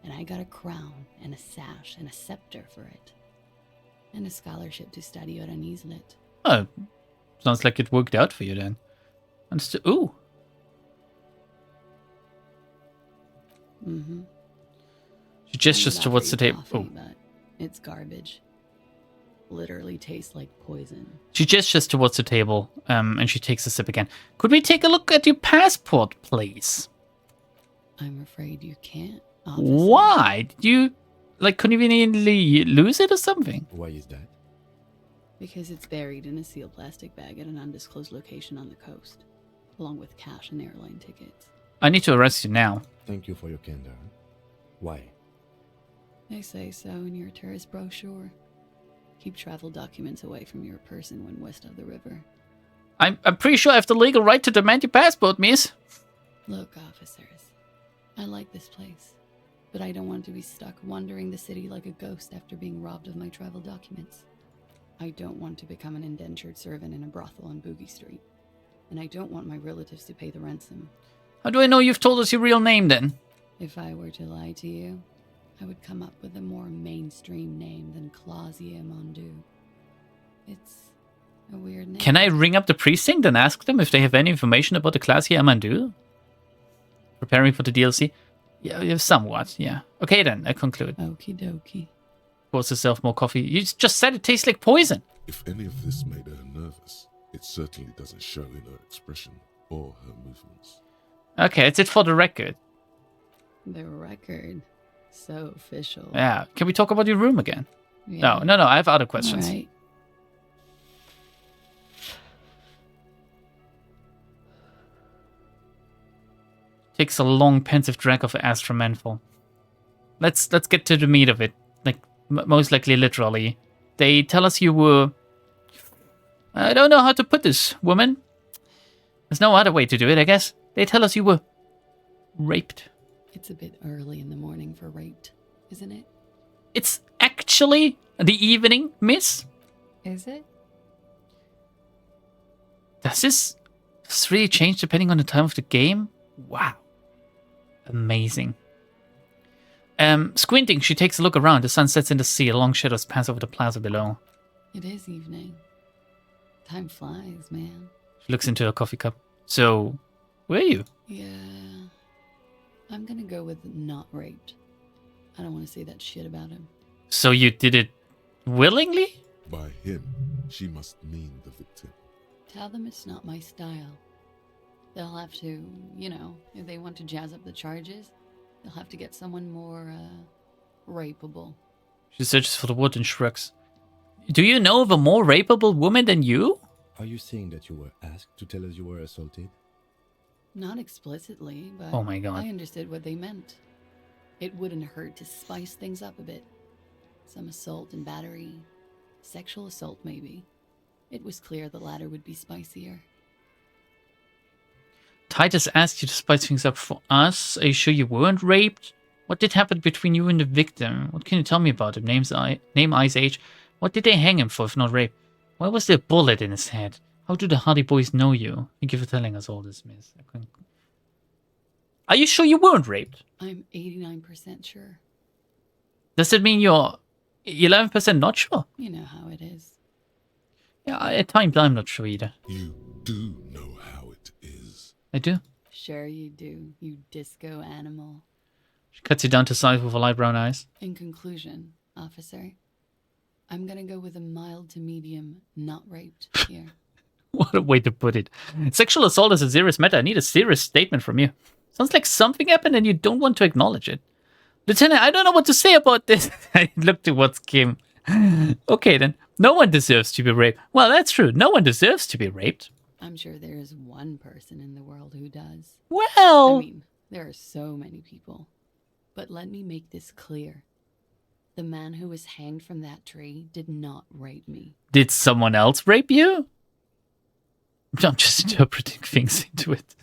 And I got a crown and a sash and a scepter for it. And a scholarship to study Oranese lit. Oh, sounds like it worked out for you then. Ooh. Mm-hmm. She gestures towards the table. Coffee, but it's garbage. Literally tastes like poison. She gestures towards the table, and she takes a sip again. Could we take a look at your passport, please? I'm afraid you can't. Officer. Why? Did you, like, conveniently lose it or something? Why is that? Because it's buried in a sealed plastic bag at an undisclosed location on the coast, along with cash and airline tickets. I need to arrest you now. Thank you for your candor. Why? They say so in your tourist brochure. Keep travel documents away from your person when west of the river. I'm pretty sure I have the legal right to demand your passport, miss. Look, officers, I like this place, but I don't want to be stuck wandering the city like a ghost after being robbed of my travel documents. I don't want to become an indentured servant in a brothel on Boogie Street, and I don't want my relatives to pay the ransom. How do I know you've told us your real name, then? If I were to lie to you, I would come up with a more mainstream name than Klaasje Mondu. It's a weird name. Can I ring up the precinct and ask them if they have any information about the Klaasje Amandu? Preparing for the DLC? Yeah, somewhat, yeah. Okay then, I conclude. Okie dokie. Pours herself more coffee. You just said it tastes like poison. If any of this made her nervous, it certainly doesn't show in her expression or her movements. Okay, it's it for the record. The record. So official. Yeah, can we talk about your room again? Yeah. No, I have other questions. All right. Takes a long, pensive drag of Astromanful. Let's get to the meat of it. Like, most likely literally. They tell us you were... I don't know how to put this, woman. There's no other way to do it, I guess. They tell us you were... raped. It's a bit early in the morning for raped, isn't it? It's actually the evening, miss. Is it? Does this really change depending on the time of the game? Wow. Amazing. Squinting, she takes a look around. The sun sets in the sea. Long shadows pass over the plaza below. It is evening. Time flies, man. She looks into her coffee cup. So, where are you? Yeah. I'm gonna go with not raped. I don't want to say that shit about him. So you did it willingly? By him, she must mean the victim. Tell them it's not my style. They'll have to, if they want to jazz up the charges, they'll have to get someone more, rapeable. She searches for the wood and shrugs. Do you know of a more rapeable woman than you? Are you saying that you were asked to tell us you were assaulted? Not explicitly, but Oh my God. I understood what they meant. It wouldn't hurt to spice things up a bit. Some assault and battery. Sexual assault, maybe. It was clear the latter would be spicier. Titus asked you to spice things up for us. Are you sure you weren't raped? What did happen between you and the victim? What can you tell me about him? Name, eyes, age. What did they hang him for if not rape? Why was there a bullet in his head? How do the Hardy Boys know you? Thank you for telling us all this, miss. Are you sure you weren't raped? I'm 89% sure. Does it mean you're 11% not sure? You know how it is. Yeah, at times I'm not sure either. You do know how it is. I do. Sure you do, you disco animal. She cuts you down to size with her light brown eyes. In conclusion, officer, I'm gonna go with a mild to medium, not raped here. What a way to put it. Sexual assault is a serious matter. I need a serious statement from you. Sounds like something happened and you don't want to acknowledge it. Lieutenant, I don't know what to say about this. I look towards Kim. Okay then. No one deserves to be raped. Well, that's true. No one deserves to be raped. I'm sure there is one person in the world who does. Well... I mean, there are so many people. But let me make this clear. The man who was hanged from that tree did not rape me. Did someone else rape you? I'm just interpreting things into it.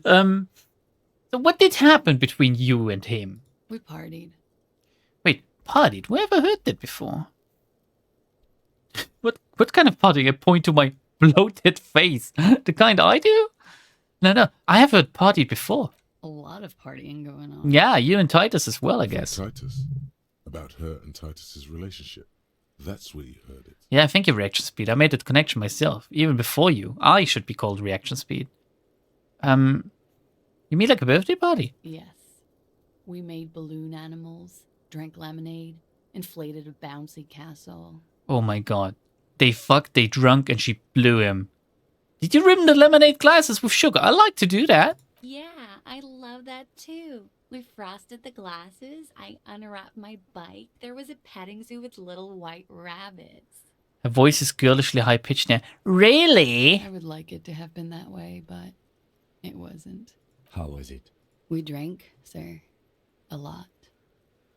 So what did happen between you and him? We partied. Wait, partied? Where have I heard that before? What kind of partying? I point to my bloated face. The kind I do? No, I have heard partied before. A lot of partying going on. Yeah, you and Titus as well, I guess. Titus. About her and Titus's relationship. That's where you heard it. Yeah, thank you, Reaction Speed. I made that connection myself, even before you. I should be called Reaction Speed. You mean like a birthday party? Yes. We made balloon animals, drank lemonade, inflated a bouncy castle. Oh my god. They fucked, they drunk, and she blew him. Did you rim the lemonade glasses with sugar? I like to do that. Yeah, I love that too. We frosted the glasses, I unwrapped my bike, there was a petting zoo with little white rabbits. Her voice is girlishly high-pitched now. Really? I would like it to have been that way, but it wasn't. How was it? We drank, sir. A lot.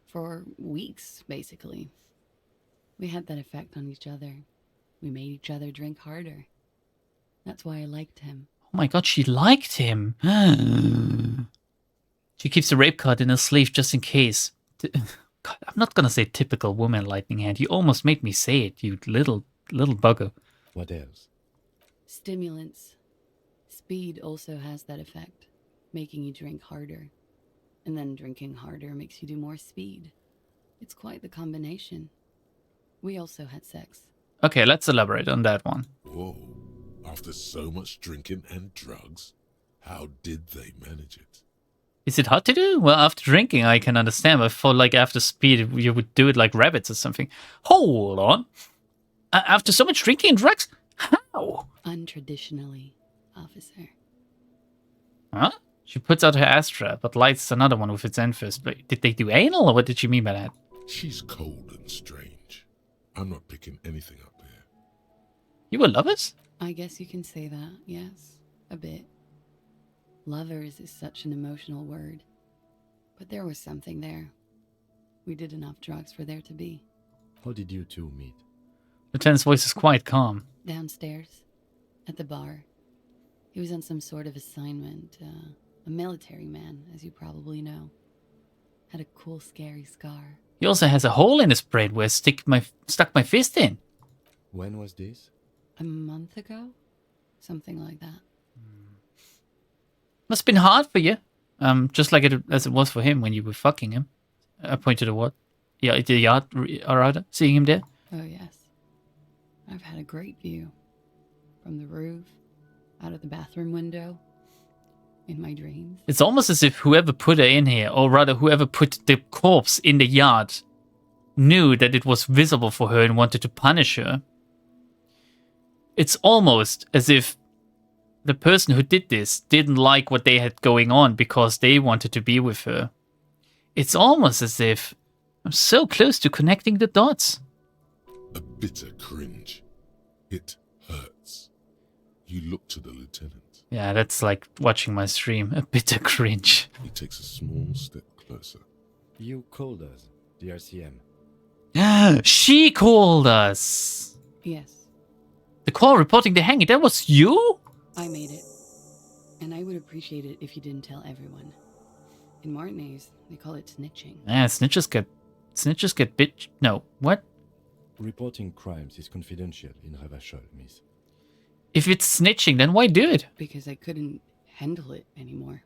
For weeks, basically. We had that effect on each other. We made each other drink harder. That's why I liked him. Oh my god, she liked him. She keeps the rape card in her sleeve just in case. God, I'm not gonna say typical woman, Lightning Hand. You almost made me say it, you little bugger. What else? Stimulants. Speed also has that effect, making you drink harder. And then drinking harder makes you do more speed. It's quite the combination. We also had sex. Okay, let's elaborate on that one. Whoa. After so much drinking and drugs, how did they manage it? Is it hard to do? Well, after drinking, I can understand. But for like after speed, you would do it like rabbits or something. Hold on. After so much drinking and drugs? How? Untraditionally, officer. Huh? She puts out her Astra, but lights another one with its end first. But did they do anal, or what did she mean by that? She's cold and strange. I'm not picking anything up here. You were lovers? I guess you can say that, yes. A bit. Lovers is such an emotional word. But there was something there. We did enough drugs for there to be. How did you two meet? Lieutenant's voice is quite calm. Downstairs. At the bar. He was on some sort of assignment. A military man, as you probably know. Had a cool, scary scar. He also has a hole in his brain where I stuck my fist in. When was this? A month ago? Something like that. Must have been hard for you. Just like as it was for him when you were fucking him. I pointed to what? Yeah, the yard, or rather, seeing him there. Oh, yes. I've had a great view. From the roof, out of the bathroom window, in my dreams. It's almost as if whoever put her in here, or rather whoever put the corpse in the yard, knew that it was visible for her and wanted to punish her. It's almost as if the person who did this didn't like what they had going on because they wanted to be with her. It's almost as if I'm so close to connecting the dots. A bitter cringe. It hurts. You look to the lieutenant. Yeah, that's like watching my stream. A bitter cringe. He takes a small step closer. You called us, the RCM. She called us. Yes, The call reporting the hanging, that was you? I made it. And I would appreciate it if you didn't tell everyone. In Martinez, they call it snitching. Yeah, snitches get bitch. No, what? Reporting crimes is confidential in Ravachol, miss. If it's snitching, then why do it? Because I couldn't handle it anymore.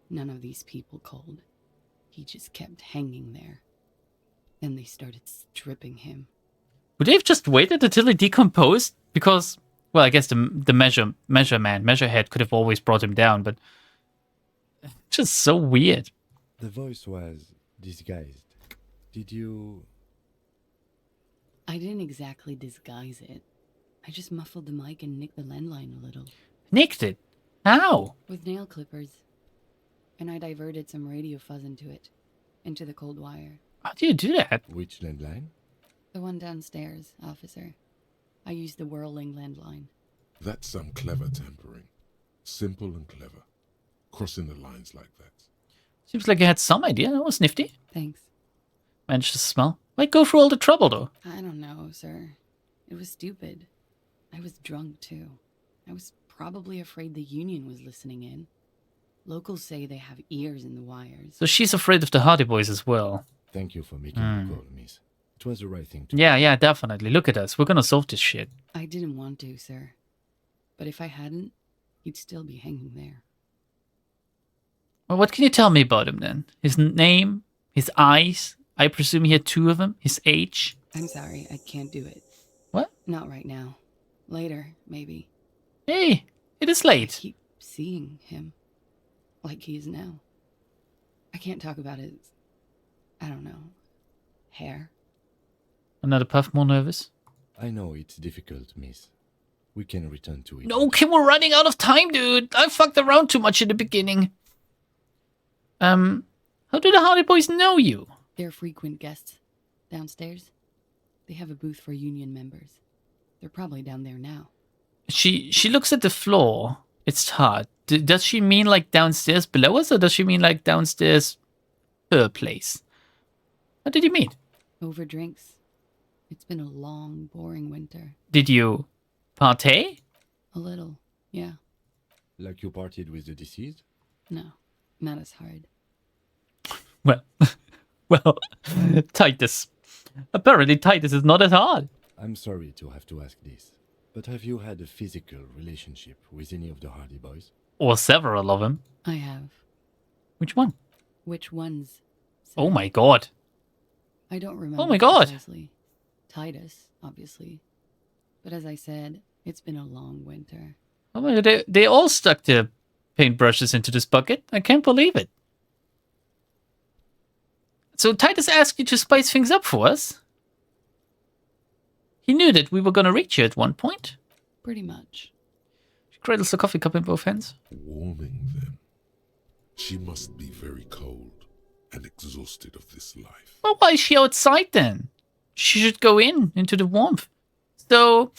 None of these people called. He just kept hanging there. Then they started stripping him. Would they have just waited until he decomposed? Because, well, I guess the measure head could have always brought him down, but just so weird. The voice was disguised. Did you... I didn't exactly disguise it. I just muffled the mic and nicked the landline a little. Nicked it? How? With nail clippers. And I diverted some radio fuzz into the cold wire. How do you do that? Which landline? The one downstairs, officer. I used the whirling landline. That's some clever tampering. Simple and clever. Crossing the lines like that. Seems like you had some idea. That was nifty. Thanks. Managed to smell. Why go through all the trouble, though? I don't know, sir. It was stupid. I was drunk, too. I was probably afraid the union was listening in. Locals say they have ears in the wires. So she's afraid of the Hardy Boys as well. Thank you for making the call, miss. It was the right thing to Yeah, definitely. Look at us. We're gonna solve this shit. I didn't want to, sir. But if I hadn't, he'd still be hanging there. Well, what can you tell me about him then? His name? His eyes? I presume he had 2 of them? His age? I'm sorry, I can't do it. What? Not right now. Later, maybe. Hey, it is I late. keep seeing him. Like he is now. I can't talk about his... I don't know. Hair. Another puff more nervous? I know it's difficult, miss. We can return to it. No, Kim, we're running out of time, dude. I fucked around too much in the beginning. How do the Hardy Boys know you? They're frequent guests. Downstairs. They have a booth for union members. They're probably down there now. She looks at the floor. It's hard. Does she mean like downstairs below us, or does she mean like downstairs her place? What did you mean? Over drinks. It's been a long, boring winter. Did you partay? A little, yeah. Like you partied with the deceased? No, not as hard. Well, Titus. Apparently Titus is not as hard. I'm sorry to have to ask this, but have you had a physical relationship with any of the Hardy Boys? Or several of them. I have. Which one? Which ones? sir? Oh my god. I don't remember. Oh my God. Precisely. Titus, obviously. But as I said, it's been a long winter. Oh my god, they all stuck their paintbrushes into this bucket. I can't believe it. So Titus asked you to spice things up for us? He knew that we were gonna reach you at one point. Pretty much. She cradles the coffee cup in both hands. Warming them. She must be very cold and exhausted of this life. Well, why is she outside then? She should go into the warmth. So,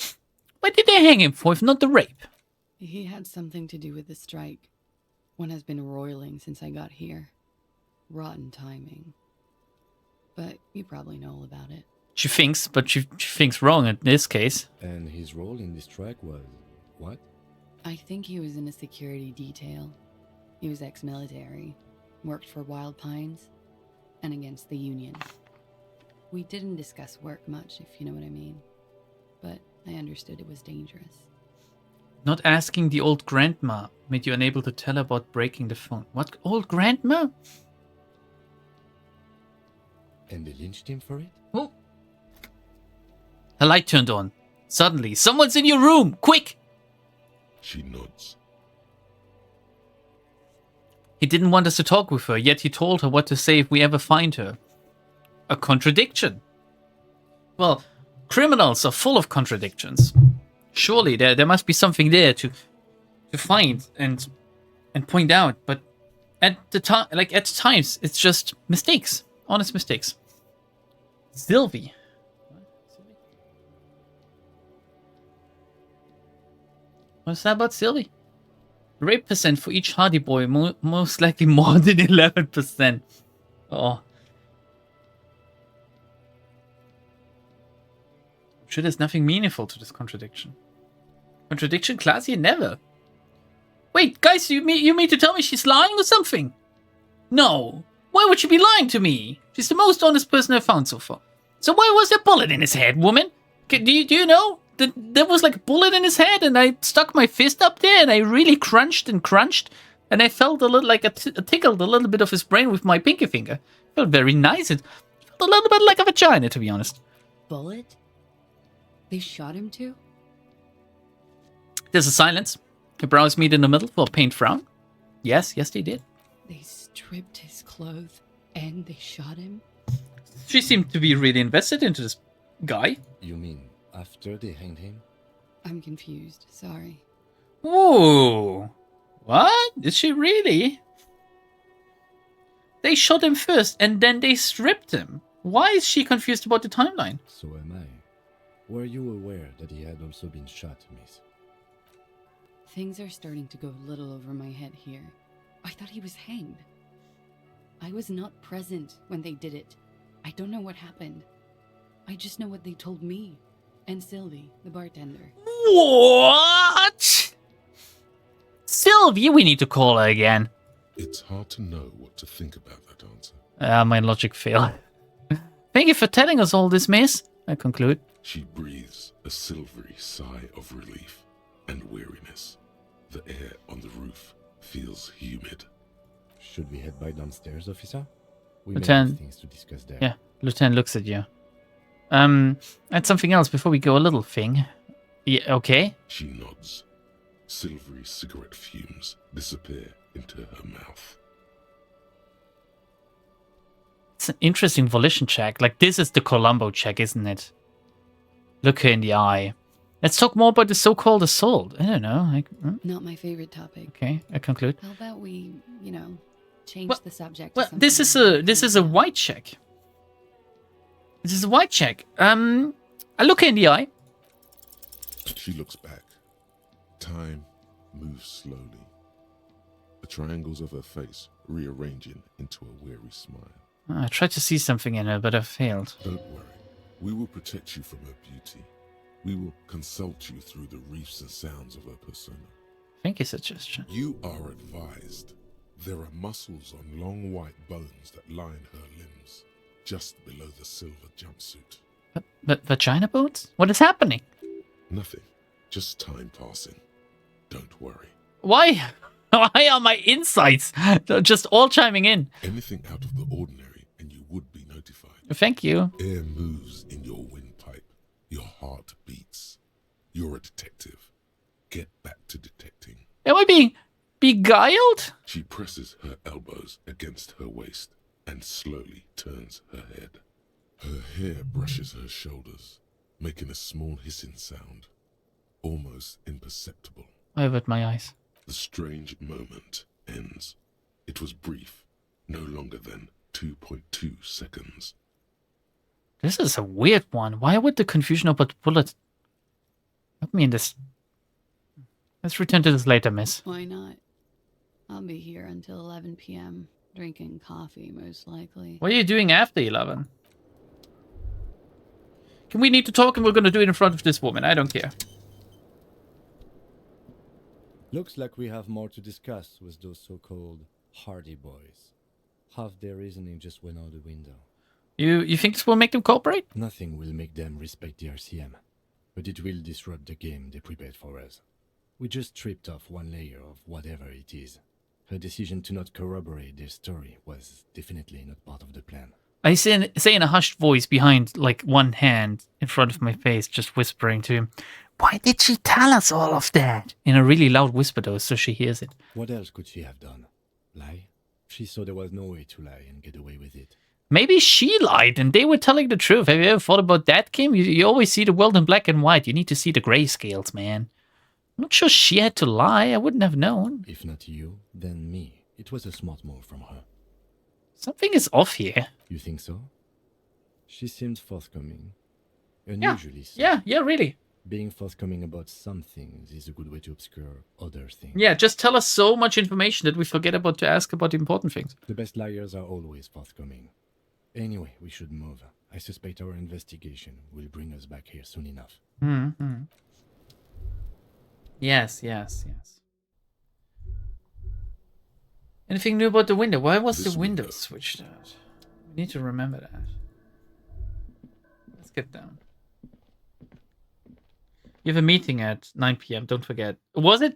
what did they hang him for if not the rape? He had something to do with the strike. One has been roiling since I got here. Rotten timing. But you probably know all about it. She thinks, but she thinks wrong in this case. And his role in this strike was what? I think he was in a security detail. He was ex-military, worked for Wild Pines, and against the Union. We didn't discuss work much, if you know what I mean. But I understood it was dangerous. Not asking the old grandma made you unable to tell her about breaking the phone. What old grandma? And they lynched him for it? Oh. A light turned on. Suddenly, someone's in your room! Quick! She nods. He didn't want us to talk with her, yet he told her what to say if we ever find her. A contradiction. Well, criminals are full of contradictions. Surely there must be something there to find and point out, but at times it's just mistakes, honest mistakes. Sylvie. What's that about Sylvie? Rape percent for each Hardy Boy, most likely more than 11%. Oh. I'm sure there's nothing meaningful to this contradiction. Contradiction? Klaasje? Never. Wait, guys, you mean to tell me she's lying or something? No. Why would she be lying to me? She's the most honest person I've found so far. So why was there a bullet in his head, woman? Do you know? There was like a bullet in his head, and I stuck my fist up there, and I really crunched, and I felt a little like I tickled a little bit of his brain with my pinky finger. It felt very nice. It felt a little bit like a vagina, to be honest. Bullet? They shot him too? There's a silence. Her brows meet in the middle for a pained frown. Yes, they did. They stripped his clothes and they shot him? She seemed to be really invested into this guy. You mean after they hanged him? I'm confused. Sorry. Ooh. What? Is she really? They shot him first and then they stripped him. Why is she confused about the timeline? So am I. Were you aware that he had also been shot, miss? Things are starting to go a little over my head here. I thought he was hanged. I was not present when they did it. I don't know what happened. I just know what they told me. And Sylvie, the bartender. What? Sylvie, we need to call her again. It's hard to know what to think about that answer. My logic failed. Thank you for telling us all this, miss. I conclude. She breathes a silvery sigh of relief and weariness. The air on the roof feels humid. Should we head by downstairs, officer? We Lieutenant. may have things to discuss there. Yeah, Lieutenant looks at you. And something else before we go, a little thing. Yeah, okay. She nods. Silvery cigarette fumes disappear into her mouth. It's an interesting volition check. Like, this is the Columbo check, isn't it? Look her in the eye. Let's talk more about the so-called assault. I don't know. Like, Not my favorite topic. okay, I conclude. How about we, change Well- the subject? Well, to this is something a white check. This is a white check. I look her in the eye. She looks back. Time moves slowly. The triangles of her face rearranging into a weary smile. I tried to see something in her, but I failed. Don't worry. We will protect you from her beauty. We will consult you through the reefs and sounds of her persona. Thank you, suggestion. You are advised. There are muscles on long white bones that line her limbs, just below the silver jumpsuit. But vagina bones? What is happening? Nothing. Just time passing. Don't worry. Why? Why are my insights just all chiming in? Anything out of the ordinary and you would be notified. Thank you. Air moves in your windpipe. Your heart beats. You're a detective. Get back to detecting. Am I being beguiled? She presses her elbows against her waist and slowly turns her head. Her hair brushes her shoulders, making a small hissing sound, almost imperceptible. I avert my eyes. The strange moment ends. It was brief, no longer than 2.2 seconds. This is a weird one. Why would the confusion about the bullet help me in this? Let's return to this later, miss. Why not? I'll be here until 11 p.m. drinking coffee, most likely. What are you doing after 11? Can we need to talk and we're going to do it in front of this woman? I don't care. Looks like we have more to discuss with those so-called Hardy boys. Half their reasoning just went out the window. You think this will make them cooperate? Nothing will make them respect the RCM, but it will disrupt the game they prepared for us. We just stripped off one layer of whatever it is. Her decision to not corroborate their story was definitely not part of the plan. I say in a hushed voice behind, like, one hand in front of my face, just whispering to him, why did she tell us all of that? In a really loud whisper, though, so she hears it. What else could she have done? Lie? She saw there was no way to lie and get away with it. Maybe she lied and they were telling the truth. Have you ever thought about that, Kim? You always see the world in black and white. You need to see the grayscales, man. I'm not sure she had to lie. I wouldn't have known. If not you, then me. It was a smart move from her. Something is off here. You think so? She seemed forthcoming. Unusually so. Yeah, really. Being forthcoming about some things is a good way to obscure other things. Yeah, just tell us so much information that we forget about to ask about important things. The best liars are always forthcoming. Anyway, we should move. I suspect our investigation will bring us back here soon enough. Mm-hmm. Yes. Anything new about the window? Why was This the window window. switched out? We need to remember that. Let's get down. You have a meeting at 9 p.m. Don't forget. Was it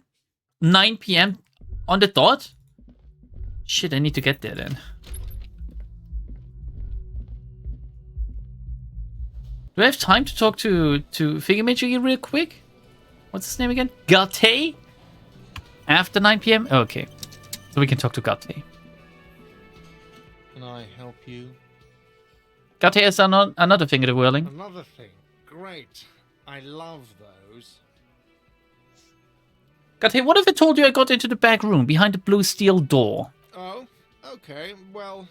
9 p.m. on the dot? Shit, I need to get there then. Do I have time to talk to Figurator real quick? What's his name again? Gate? After 9 p.m.? Okay. So we can talk to Gate. Can I help you? Gate is another thing in the whirling. Another thing. great. I love those. God, hey, what if I told you I got into the back room behind the blue steel door? Oh, okay. Well,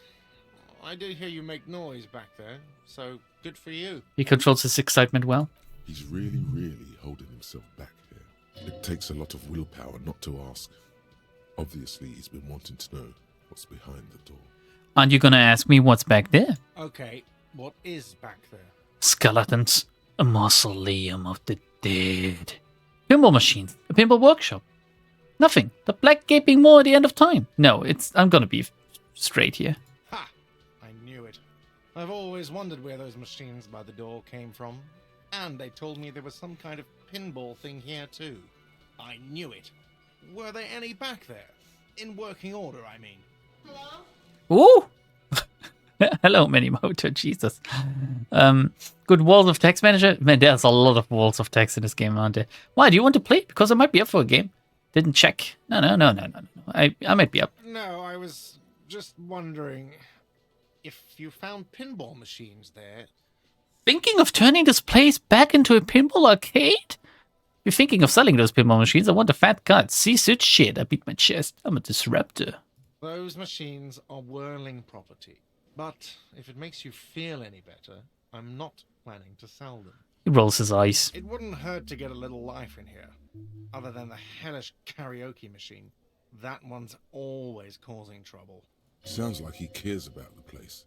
I did hear you make noise back there, so good for you. He controls his excitement well. He's really holding himself back here. It takes a lot of willpower not to ask. Obviously, he's been wanting to know what's behind the door. Aren't you gonna ask me what's back there? Okay, what is back there? Skeletons. A mausoleum of the dead. Pinball machines. A pinball workshop. Nothing. The black gaping maw at the end of time. No, I'm gonna be straight here. Ha! I knew it. I've always wondered where those machines by the door came from. And they told me there was some kind of pinball thing here too. I knew it. Were there any back there? In working order, I mean. Ooh! Hello, Minimoto. Jesus. Good walls of text manager. Man, there's a lot of walls of text in this game, aren't there? Why, do you want to play? Because I might be up for a game. Didn't check. No. I might be up. No, I was just wondering if you found pinball machines there. Thinking of turning this place back into a pinball arcade? You're thinking of selling those pinball machines? I want a fat cut. See such shit. I beat my chest. I'm a disruptor. Those machines are whirling property. But if it makes you feel any better, I'm not planning to sell them. He rolls his eyes. It wouldn't hurt to get a little life in here. Other than the hellish karaoke machine. That one's always causing trouble. Sounds like he cares about the place.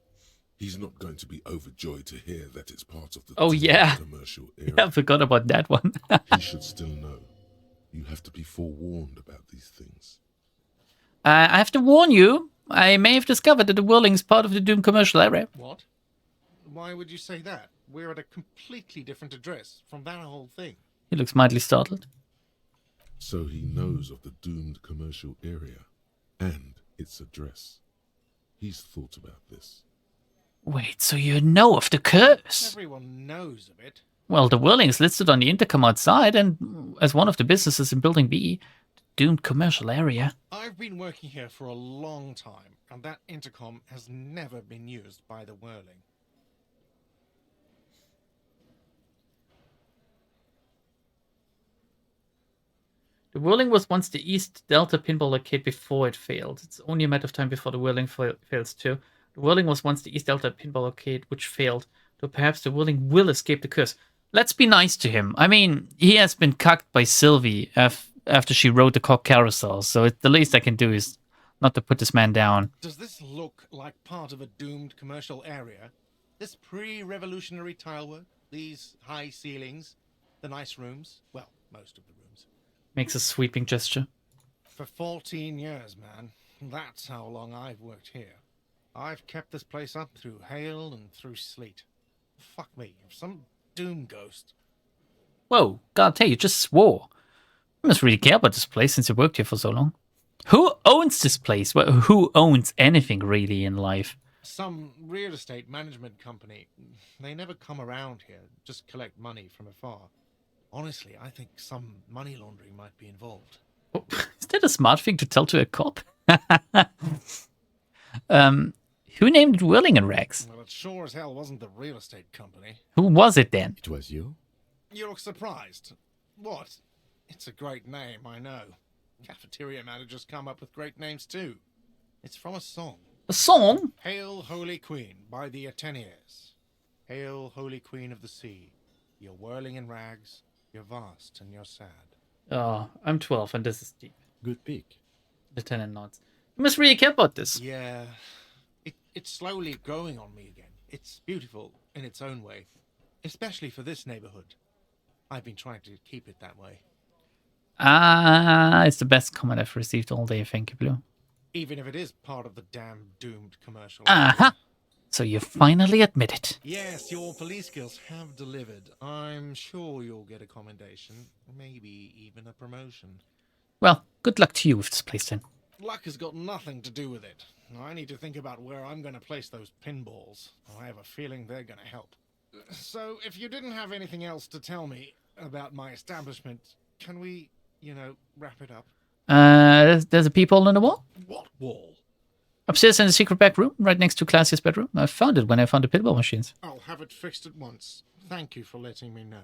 He's not going to be overjoyed to hear that it's part of the commercial era. Yeah, I forgot about that one. He should still know. You have to be forewarned about these things. I have to warn you. I may have discovered that the whirling is part of the Doom commercial area. What? Why would you say that? We're at a completely different address from that whole thing. He looks mildly startled. So he knows of the doomed commercial area and its address. He's thought about this. Wait, so you know of the curse? Everyone knows of it. Well, the whirling is listed on the intercom outside and as one of the businesses in Building B, the doomed commercial area. I've been working here for a long time, and that intercom has never been used by the whirling. The whirling was once the East Delta Pinball Arcade before it failed. It's only a matter of time before the whirling fails too. The whirling was once the East Delta Pinball Arcade, which failed. So perhaps the whirling will escape the curse. Let's be nice to him. I mean, he has been cucked by Sylvie after she rode the cock carousel, so the least I can do is not to put this man down. Does this look like part of a doomed commercial area? This pre-revolutionary tilework? These high ceilings? The nice rooms? Well, most of the rooms. Makes a sweeping gesture. For 14 years, man. That's how long I've worked here. I've kept this place up through hail and through sleet. Fuck me, if some doom ghost. Whoa, God, hey, you just swore. You must really care about this place since you worked here for so long. Who owns this place? Well, who owns anything really in life? Some real estate management company. They never come around here, just collect money from afar. Honestly, I think some money laundering might be involved. Oh, is that a smart thing to tell to a cop? Who named it Whirling and Rags? Well, it sure as hell wasn't the real estate company. Who was it then? It was you? You look surprised. What? It's a great name, I know. Cafeteria managers come up with great names too. It's from a song. A song? Hail, Holy Queen, by the Ateniers. Hail, Holy Queen of the Sea. You're whirling in rags, you're vast and you're sad. Oh, I'm 12 and this is deep. Good pick. Lieutenant nods. You must really care about this. Yeah. It's slowly growing on me again. It's beautiful in its own way. Especially for this neighborhood. I've been trying to keep it that way. It's the best comment I've received all day, thank you, Blue. Even if it is part of the damn doomed commercial. Uh-huh. So you finally admit it. Yes, your police skills have delivered. I'm sure you'll get a commendation. Maybe even a promotion. Well, good luck to you with this place then. Luck has got nothing to do with it. I need to think about where I'm going to place those pinballs. I have a feeling they're going to help. So, if you didn't have anything else to tell me about my establishment, can we, wrap it up? There's a peephole in the wall? What wall? Upstairs in the secret back room, right next to Klaasje's bedroom. I found it when I found the pinball machines. I'll have it fixed at once. Thank you for letting me know.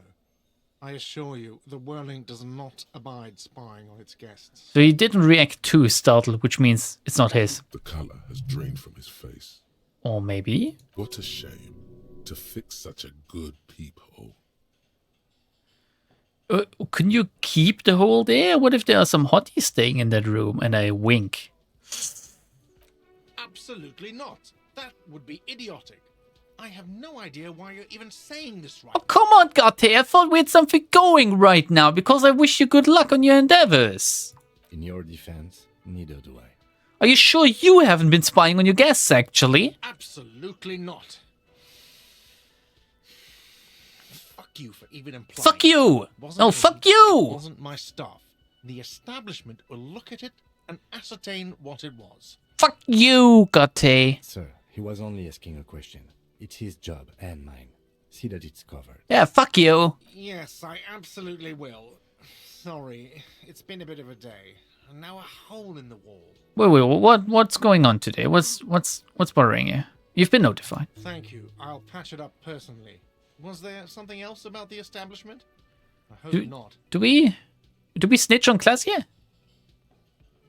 I assure you, the Whirling does not abide spying on its guests. So he didn't react too startled, which means it's not his. The color has drained from his face. Or maybe? What a shame to fix such a good peephole. Can you keep the hole there? What if there are some hotties staying in that room? And I wink. Absolutely not. That would be idiotic. I have no idea why you're even saying this right Oh, come on, Garte. I thought we had something going right now because I wish you good luck on your endeavors. In your defense, neither do I. Are you sure you haven't been spying on your guests, actually? Absolutely not. Fuck you for even implying. Fuck you! Wasn't No, me, fuck you! Wasn't my stuff. The establishment will look at it and ascertain what it was. Fuck you, Garte. Sir, he was only asking a question. It's his job and mine. See that it's covered. Yeah, fuck you. Yes, I absolutely will. Sorry, it's been a bit of a day. And now a hole in the wall. Wait, what's going on today? What's bothering you? You've been notified. Thank you. I'll patch it up personally. Was there something else about the establishment? I hope Do- not. Do we snitch on Klaasje?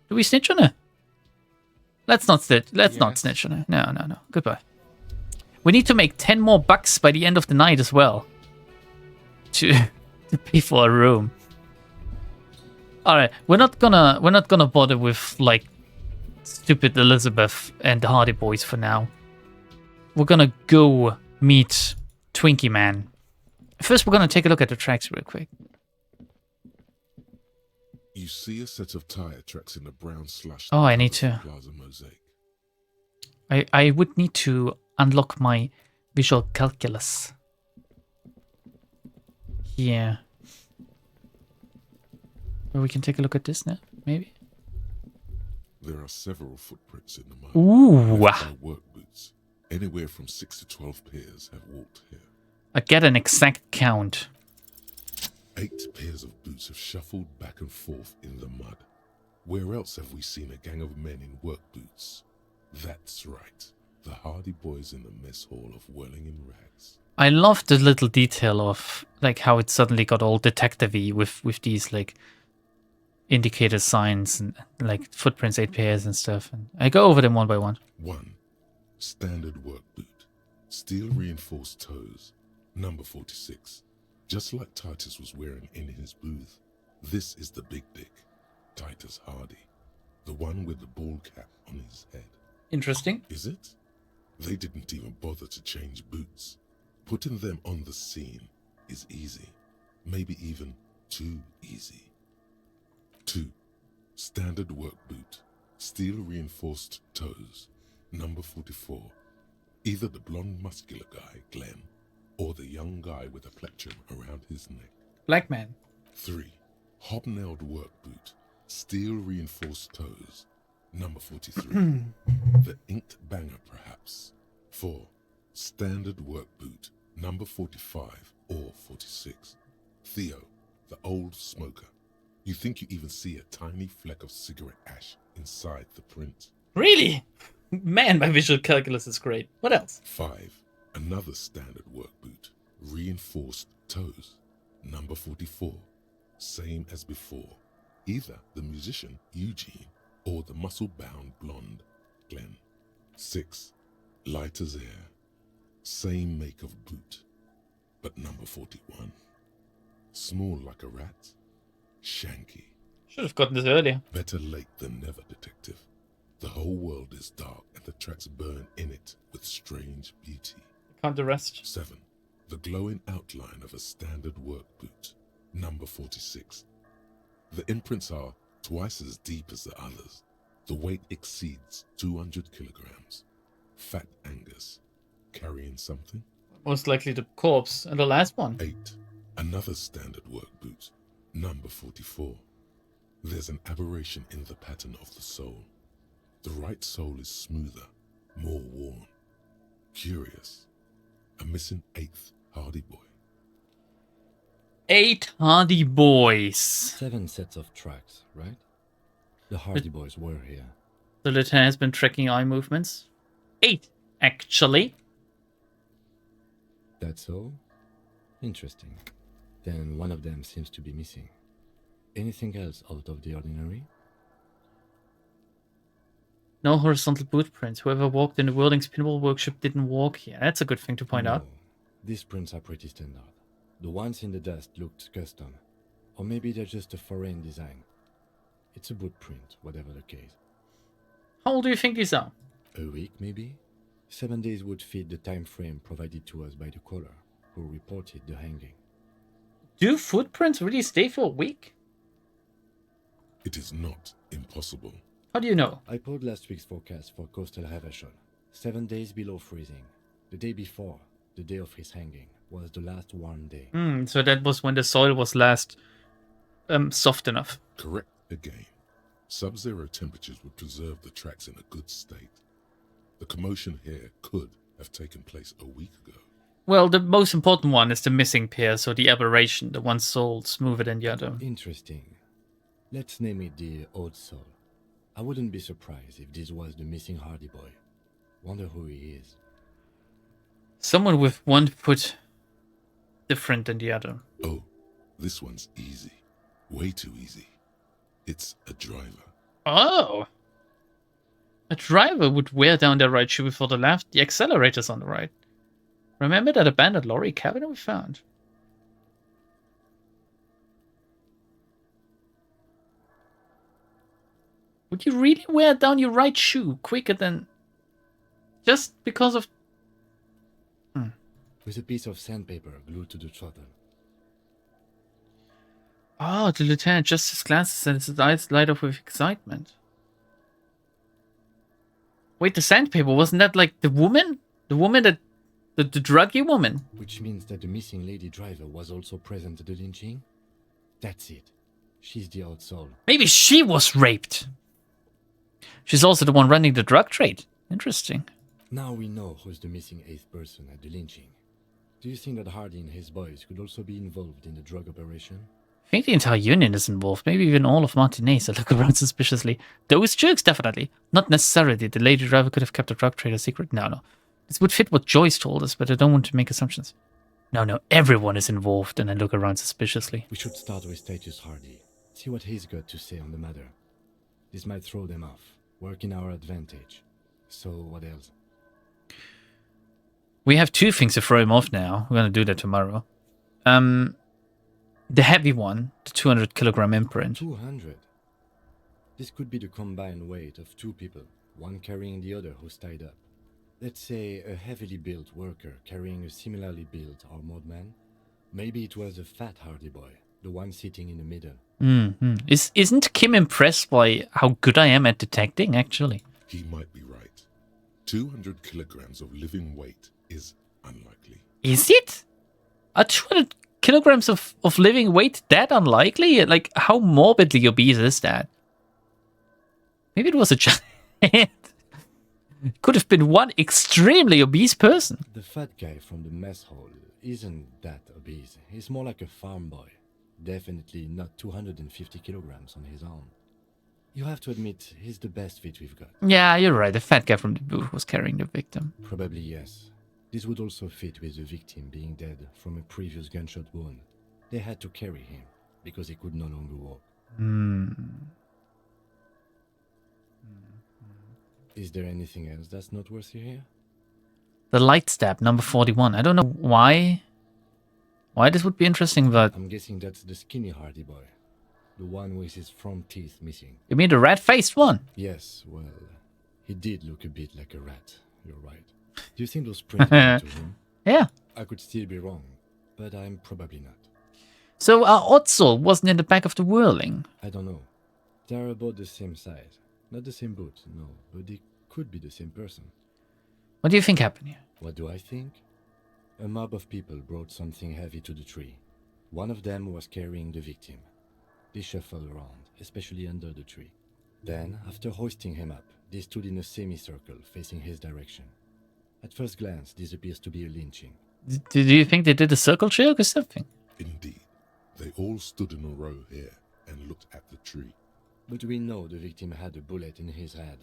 Do we snitch on her? Let's not snitch. Let's not Yes. snitch on her. No. Goodbye. We need to make 10 more bucks by the end of the night as well. To pay for a room. All right, we're not gonna bother with like stupid Elizabeth and the Hardy Boys for now. We're gonna go meet Twinkie Man. First, we're gonna take a look at the tracks real quick. You see a set of tire tracks in the brown slush. Oh, I need to. Plaza mosaic. I would need to unlock my visual calculus. Yeah. Well, we can take a look at this now, maybe. There are several footprints in the mud. Ooh. left by work boots. Anywhere from 6 to 12 pairs have walked here. I get an exact count. 8 pairs of boots have shuffled back and forth in the mud. Where else have we seen a gang of men in work boots? That's right, the Hardy Boys in the mess hall of Whirling in Rags. I love the little detail of like how it suddenly got all detective-y with these like indicator signs and like footprints, 8 pairs and stuff. And I go over them one by one. 1. Standard work boot. Steel reinforced toes. Number 46. Just like Titus was wearing in his booth. This is the big dick. Titus Hardy. The one with the ball cap on his head. Interesting. Is it? They didn't even bother to change boots. Putting them on the scene is easy. Maybe even too easy. 2. Standard work boot. Steel reinforced toes. Number 44. Either the blonde muscular guy, Glenn, or the young guy with a plectrum around his neck. Black man. 3. Hobnailed work boot. Steel reinforced toes. Number 43. The inked banger, perhaps. 4. Standard work boot. Number 45 or 46. Theo, the old smoker. You think you even see a tiny fleck of cigarette ash inside the print. Really? Man, my visual calculus is great. What else? 5. Another standard work boot. Reinforced toes. Number 44. Same as before. Either the musician, Eugene, or the muscle-bound blonde, Glenn. 6. Light as air. Same make of boot. But number 41. Small like a rat. Shanky. Should have gotten this earlier. Better late than never, detective. The whole world is dark and the tracks burn in it with strange beauty. Can't arrest. 7. The glowing outline of a standard work boot. Number 46. The imprints are twice as deep as the others. The weight exceeds 200 kilograms. Fat Angus. Carrying something? Most likely the corpse and the last one. 8. Another standard work boot. Number 44. There's an aberration in the pattern of the sole. The right sole is smoother, more worn. Curious. A missing 8th Hardy Boy. 8 Hardy Boys. 7 sets of tracks, right? The Hardy Boys were here. The lieutenant has been tracking eye movements. 8, actually. That's all? Interesting. Then one of them seems to be missing. Anything else out of the ordinary? No horizontal boot prints. Whoever walked in the Whirling's pinball workshop didn't walk here. That's a good thing to point out. No, these prints are pretty standard. The ones in the dust looked custom. Or maybe they're just a foreign design. It's a boot print, whatever the case. How old do you think these are? A week, maybe? 7 days would fit the time frame provided to us by the caller, who reported the hanging. Do footprints really stay for a week? It is not impossible. How do you know? I pulled last week's forecast for coastal Havashon. 7 days below freezing. The day before, the day of his hanging, was the last warm day. So that was when the soil was last soft enough. Correct again. Sub-zero temperatures would preserve the tracks in a good state. The commotion here could have taken place a week ago. Well, the most important one is the missing pair, so the aberration, the one soul smoother than the other. Interesting. Let's name it the Odd Soul. I wouldn't be surprised if this was the missing Hardy boy. Wonder who he is. Someone with one foot different than the other. Oh, this one's easy. Way too easy. It's a driver. Oh! A driver would wear down their right shoe before the left. The accelerator's on the right. Remember that abandoned lorry cabin we found? Would you really wear down your right shoe quicker than... just because of... With a piece of sandpaper glued to the throttle. Oh, the lieutenant adjusts his glasses and his eyes light up with excitement. Wait, the sandpaper, wasn't that like the woman? The woman that... the druggy woman? Which means that the missing lady driver was also present at the lynching? That's it. She's the Odd Soul. Maybe she was raped. She's also the one running the drug trade. Interesting. Now we know who's the missing 8th person at the lynching. Do you think that Hardy and his boys could also be involved in the drug operation? I think the entire union is involved. Maybe even all of Martinez. I look around suspiciously. Those jerks, definitely. Not necessarily. The lady driver could have kept the drug trade a secret. No. This would fit what Joyce told us, but I don't want to make assumptions. No. Everyone is involved, and I look around suspiciously. We should start with Titus Hardy. See what he's got to say on the matter. This might throw them off. Work in our advantage. So, what else? We have 2 things to throw him off now. We're going to do that tomorrow. The heavy one, the 200 kilogram imprint. 200? This could be the combined weight of 2 people, one carrying the other who's tied up. Let's say a heavily built worker carrying a similarly built armored man. Maybe it was a fat Hardy boy, the one sitting in the middle. Isn't Kim impressed by how good I am at detecting, actually? He might be right. 200 kilograms of living weight is unlikely. Is it? Are 200 kilograms of living weight that unlikely? Like, how morbidly obese is that? Maybe it was a giant. Could have been one extremely obese person. The fat guy from the mess hall isn't that obese. He's more like a farm boy. Definitely not 250 kilograms on his own. You have to admit, he's the best fit we've got. Yeah, you're right. The fat guy from the booth was carrying the victim. Probably yes. This would also fit with the victim being dead from a previous gunshot wound. They had to carry him because he could no longer walk. Is there anything else that's noteworthy here? The light stab, number 41. I don't know why this would be interesting, but... I'm guessing that's the skinny Hardy boy. The one with his front teeth missing. You mean the rat-faced one? Yes, well, he did look a bit like a rat. You're right. Do you think those prints belong to him? Yeah. I could still be wrong, but I'm probably not. So Otzel wasn't in the back of the Whirling? I don't know. They're about the same size. Not the same boot, no, but they could be the same person. What do you think happened here? What do I think? A mob of people brought something heavy to the tree. One of them was carrying the victim. They shuffled around, especially under the tree. Then, after hoisting him up, they stood in a semicircle facing his direction. At first glance, this appears to be a lynching. Do you think they did a circle jerk or something? Indeed. They all stood in a row here and looked at the tree. But we know the victim had a bullet in his head.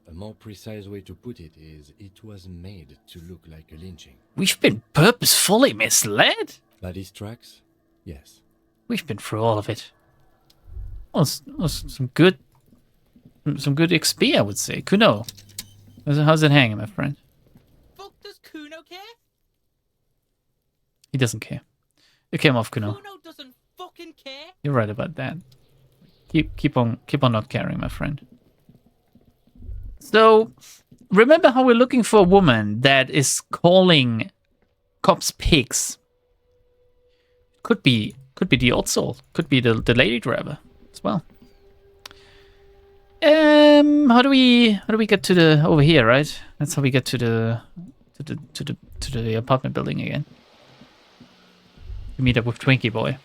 A more precise way to put it is it was made to look like a lynching. We've been purposefully misled? Body tracks? Yes. We've been through all of it. Was some good XP, I would say. Kuno, how's it hanging, my friend? Fuck does Kuno care? He doesn't care. You came off, Kuno. Kuno doesn't fucking care. You're right about that. Keep on not caring, my friend. So, remember how we're looking for a woman that is calling cops pigs? Could be the odd soul. Could be the lady driver as well. How do we get to the over here, right? That's how we get to the apartment building again. To meet up with Twinkie Boy.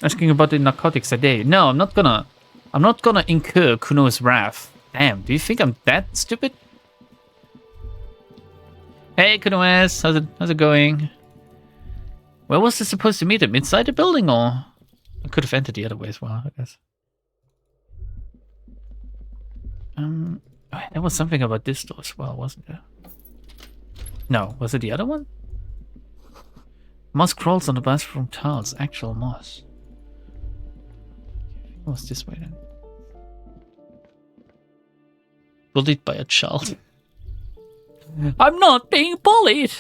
Asking about the narcotics today. No, I'm not gonna incur Kuno's wrath. Damn, do you think I'm that stupid? Hey Kuno S, how's it going? Where was I supposed to meet him? Inside the building, or I could have entered the other way as well, I guess. There was something about this door as well, wasn't there? No, was it the other one? Moss crawls on the bathroom tiles. Actual moss. It was this way then. Bullied by a child. I'm not being bullied!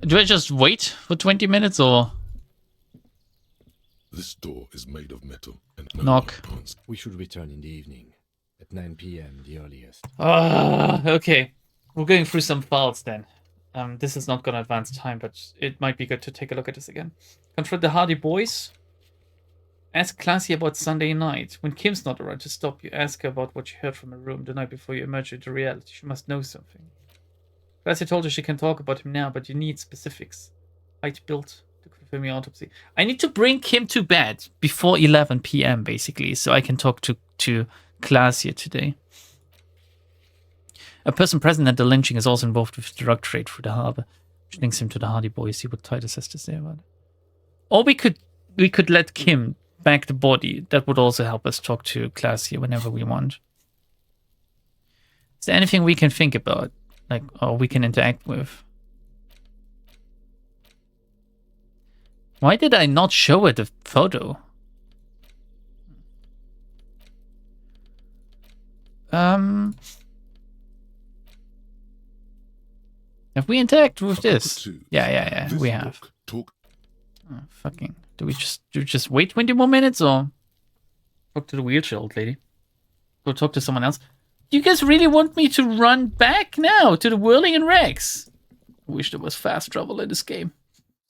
Do I just wait for 20 minutes or? This door is made of metal and Knock. We should return in the evening. At 9 p.m. the earliest. Okay. We're going through some files then. This is not gonna advance time, but it might be good to take a look at this again. Confront the Hardy Boys. Ask Klaasje about Sunday night. When Kim's not around to stop you, ask her about what you heard from her room the night before you emerge into reality. She must know something. Klaasje told her she can talk about him now, but you need specifics. Height, built to confirm your autopsy. I need to bring Kim to bed before 11 p.m. basically, so I can talk to Klaasje today. A person present at the lynching is also involved with the drug trade through the harbor, which links him to the Hardy Boys. See what Titus has to say about it. Or we could let Kim back the body. That would also help us talk to Klaasje whenever we want. Is there anything we can think about, like, or we can interact with? Why did I not show her the photo? Have we interacted with this? Yeah, This we have. book talk Oh, fucking. Do we just wait 20 more minutes or talk to the wheelchair old lady? Go talk to someone else? Do you guys really want me to run back now to the Whirling and Rex? I wish there was fast travel in this game.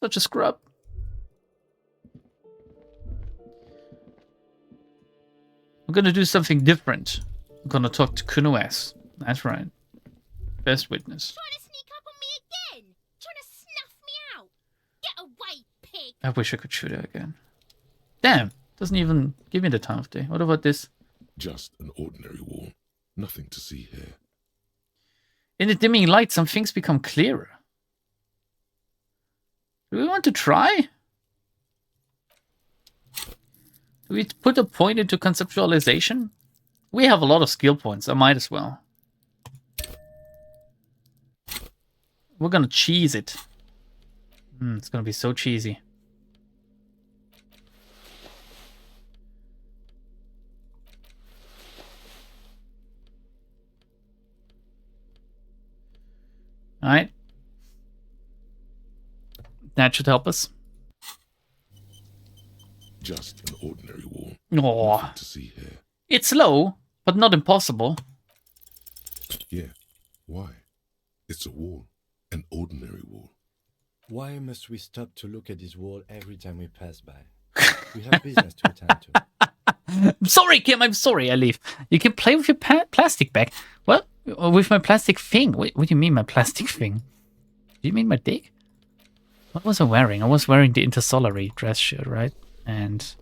Such a scrub. I'm gonna do something different. I'm gonna talk to Kuno S. That's right. Best witness. Trying to sneak up on me again? Trying to snuff me out? Get away, pig! I wish I could shoot her again. Damn, doesn't even give me the time of day. What about this? just an ordinary wall. Nothing to see here. In the dimming light, some things become clearer. Do we want to try? Do we put a point into conceptualization? We have a lot of skill points. I might as well. We're gonna cheese it. It's gonna be so cheesy. Alright. That should help us. Just an ordinary wall. Aww. Nothing to see here. It's slow, but not impossible. Yeah. Why? It's a wall. An ordinary wall. Why must we stop to look at this wall every time we pass by? We have business to attend to. I'm sorry, Kim. I'm sorry. I leave. You can play with your plastic bag. What? With my plastic thing? What do you mean, my plastic thing? Do you mean my dick? What was I wearing? I was wearing the intersolary dress shirt, right? And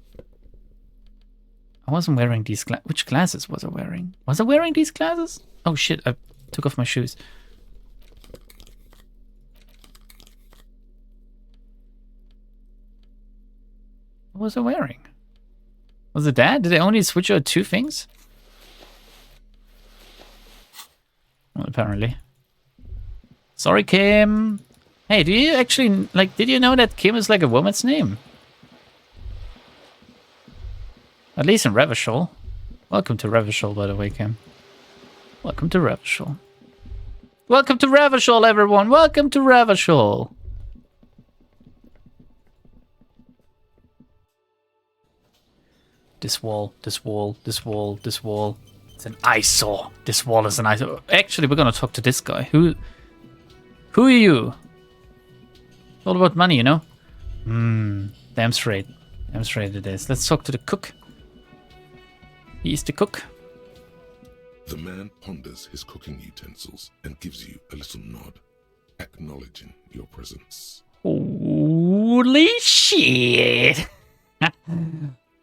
I wasn't wearing these which glasses was I wearing? Was I wearing these glasses? Oh shit, I took off my shoes. What was I wearing? Was it that? Did I only switch out 2 things? Well, apparently. Sorry, Kim. Hey, do you actually, like, did you know that Kim is like a woman's name? At least in Revachol. Welcome to Revachol, by the way, Kim. Welcome to Revachol. Welcome to Revachol, everyone. Welcome to Revachol. This wall, this wall, this wall, this wall. It's an eyesore. This wall is an eyesore. Actually, we're gonna talk to this guy. Who are you? It's all about money, you know? Damn straight. Damn straight it is. Let's talk to the cook. He's the cook. The man ponders his cooking utensils and gives you a little nod, acknowledging your presence. Holy shit!